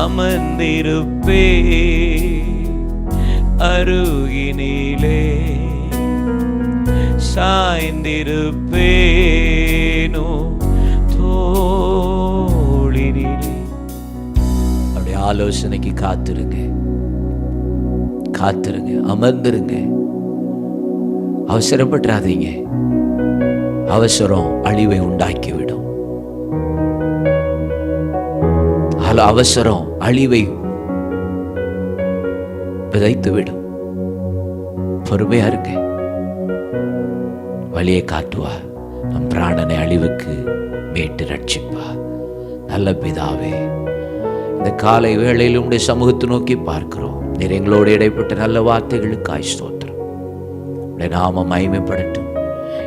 அமர்ந்திருப்பே, அருகினிலே சாய்ந்திருப்பேனோ தோளினிலே. அப்படி ஆலோசனைக்கு காத்திருங்க, காத்திருங்க, அமர்ந்திருங்க. அவசரப்படாதீங்க. அவசரம் அழிவை உண்டாக்கிவிடும். அவசரம் அழிவை விதைத்துவிடும். பொறுமையா இருங்க. வழியை காட்டுவா, நம் பிராணனை அழிவுக்கு மீட்டு ரட்சிப்பா. நல்ல பிதாவே, இந்த காலை வேளையில் உடைய சமூகத்தை நோக்கி பார்க்கிறோம். நீர் எங்களோடு இடைப்பட்ட நல்ல வார்த்தைகளுக்காய் ஸ்தோத்திரம். உடைய நாமம் மகிமைப்படட்டும்.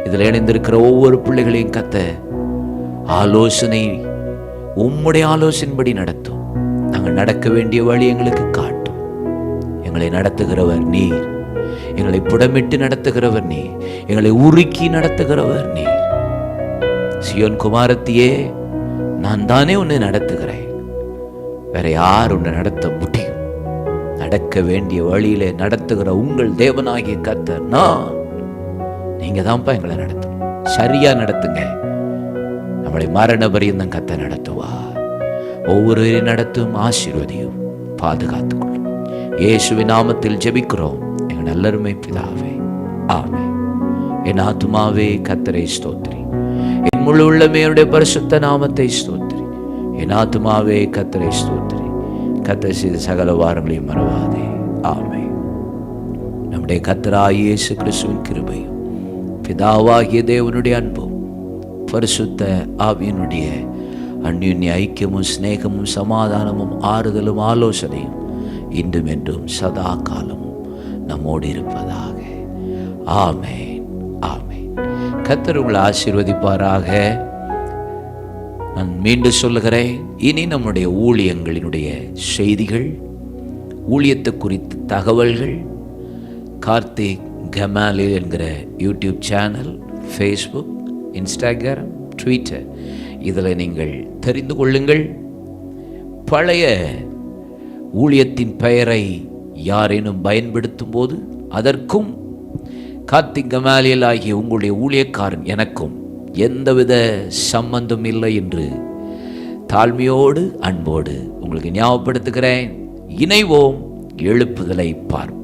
இதில் இணைந்திருக்கிற ஒவ்வொரு பிள்ளைகளையும் கத்த ஆலோசனை, உம்முடைய ஆலோசனைப்படி நடத்தும். நாங்கள் நடக்க வேண்டிய வழி எங்களுக்கு காட்டும். எங்களை நடத்துகிறவர் நீர். எங்களை புடமிட்டு நடத்துகிறவர் நீர். எங்களை உருக்கி நடத்துகிறவர் நீர். சியோன் குமாரத்தியே, நான் தானே உன்னை நடத்துகிறேன். வேற யார் உன்னை நடத்த முடியும்? நடக்க வேண்டிய வழியிலே நடத்துகிற உங்கள் தேவனாகிய கர்த்தர் நான். நீங்க தான்ப்பா எங்களை நடத்தணும். சரியா நடத்துங்க. நம்மளை மரண பரியந்தம் கர்த்தர் நடத்துவா. ஒவ்வொருவரையும் நடத்தும், ஆசீர்வதியும், பாதுகாத்துக்கொள்ளும். இயேசுவின் நாமத்தில் ஜெபிக்கிறோம் எங்கள் நல்லருமை பிதாவே, ஆமென். என் ஆத்துமாவே கர்த்தரை ஸ்தோத்திரி, என் முழு உள்ளமே அவருடைய பரிசுத்த நாமத்தை ஸ்தோத்திரி. என் ஆத்துமாவே கர்த்தரை ஸ்தோத்திரி, கர்த்தர் செய்த சகல வாரங்களையும் மறவாதே. ஆமென். நம்முடைய கர்த்தராகிய இயேசு கிறிஸ்துவின் கிருபையும் பிதாவாகிய தேவனுடைய அன்பும் பரிசுத்த ஆவியினுடைய அந்யுன்ய ஐக்கியமும் சிநேகமும் சமாதானமும் ஆறுதலும் ஆலோசனையும் இன்றும் என்றும் சதா காலமும் நம்மோடு இருப்பதாக. ஆமென், ஆமென். கர்த்தர் உங்களை ஆசீர்வதிப்பாராக. நான் மீண்டும் சொல்லுகிறேன், இனி நம்முடைய ஊழியங்களினுடைய செய்திகள், ஊழியத்தை குறித்த தகவல்கள் கார்த்திக் கமாலியல் என்கிற YouTube channel, Facebook, Instagram, Twitter, இதில் நீங்கள் தெரிந்து கொள்ளுங்கள். பழைய ஊழியத்தின் பெயரை யாரேனும் பயன்படுத்தும் போது அதற்கும் கார்த்திக் கமாலியல் ஆகிய உங்களுடைய ஊழியக்காரன் எனக்கும் எந்தவித சம்பந்தம் இல்லை என்று தாழ்மையோடு அன்போடு உங்களுக்கு ஞாபகப்படுத்துகிறேன். இணைவோம், எழுப்புதலை பார்ப்போம்.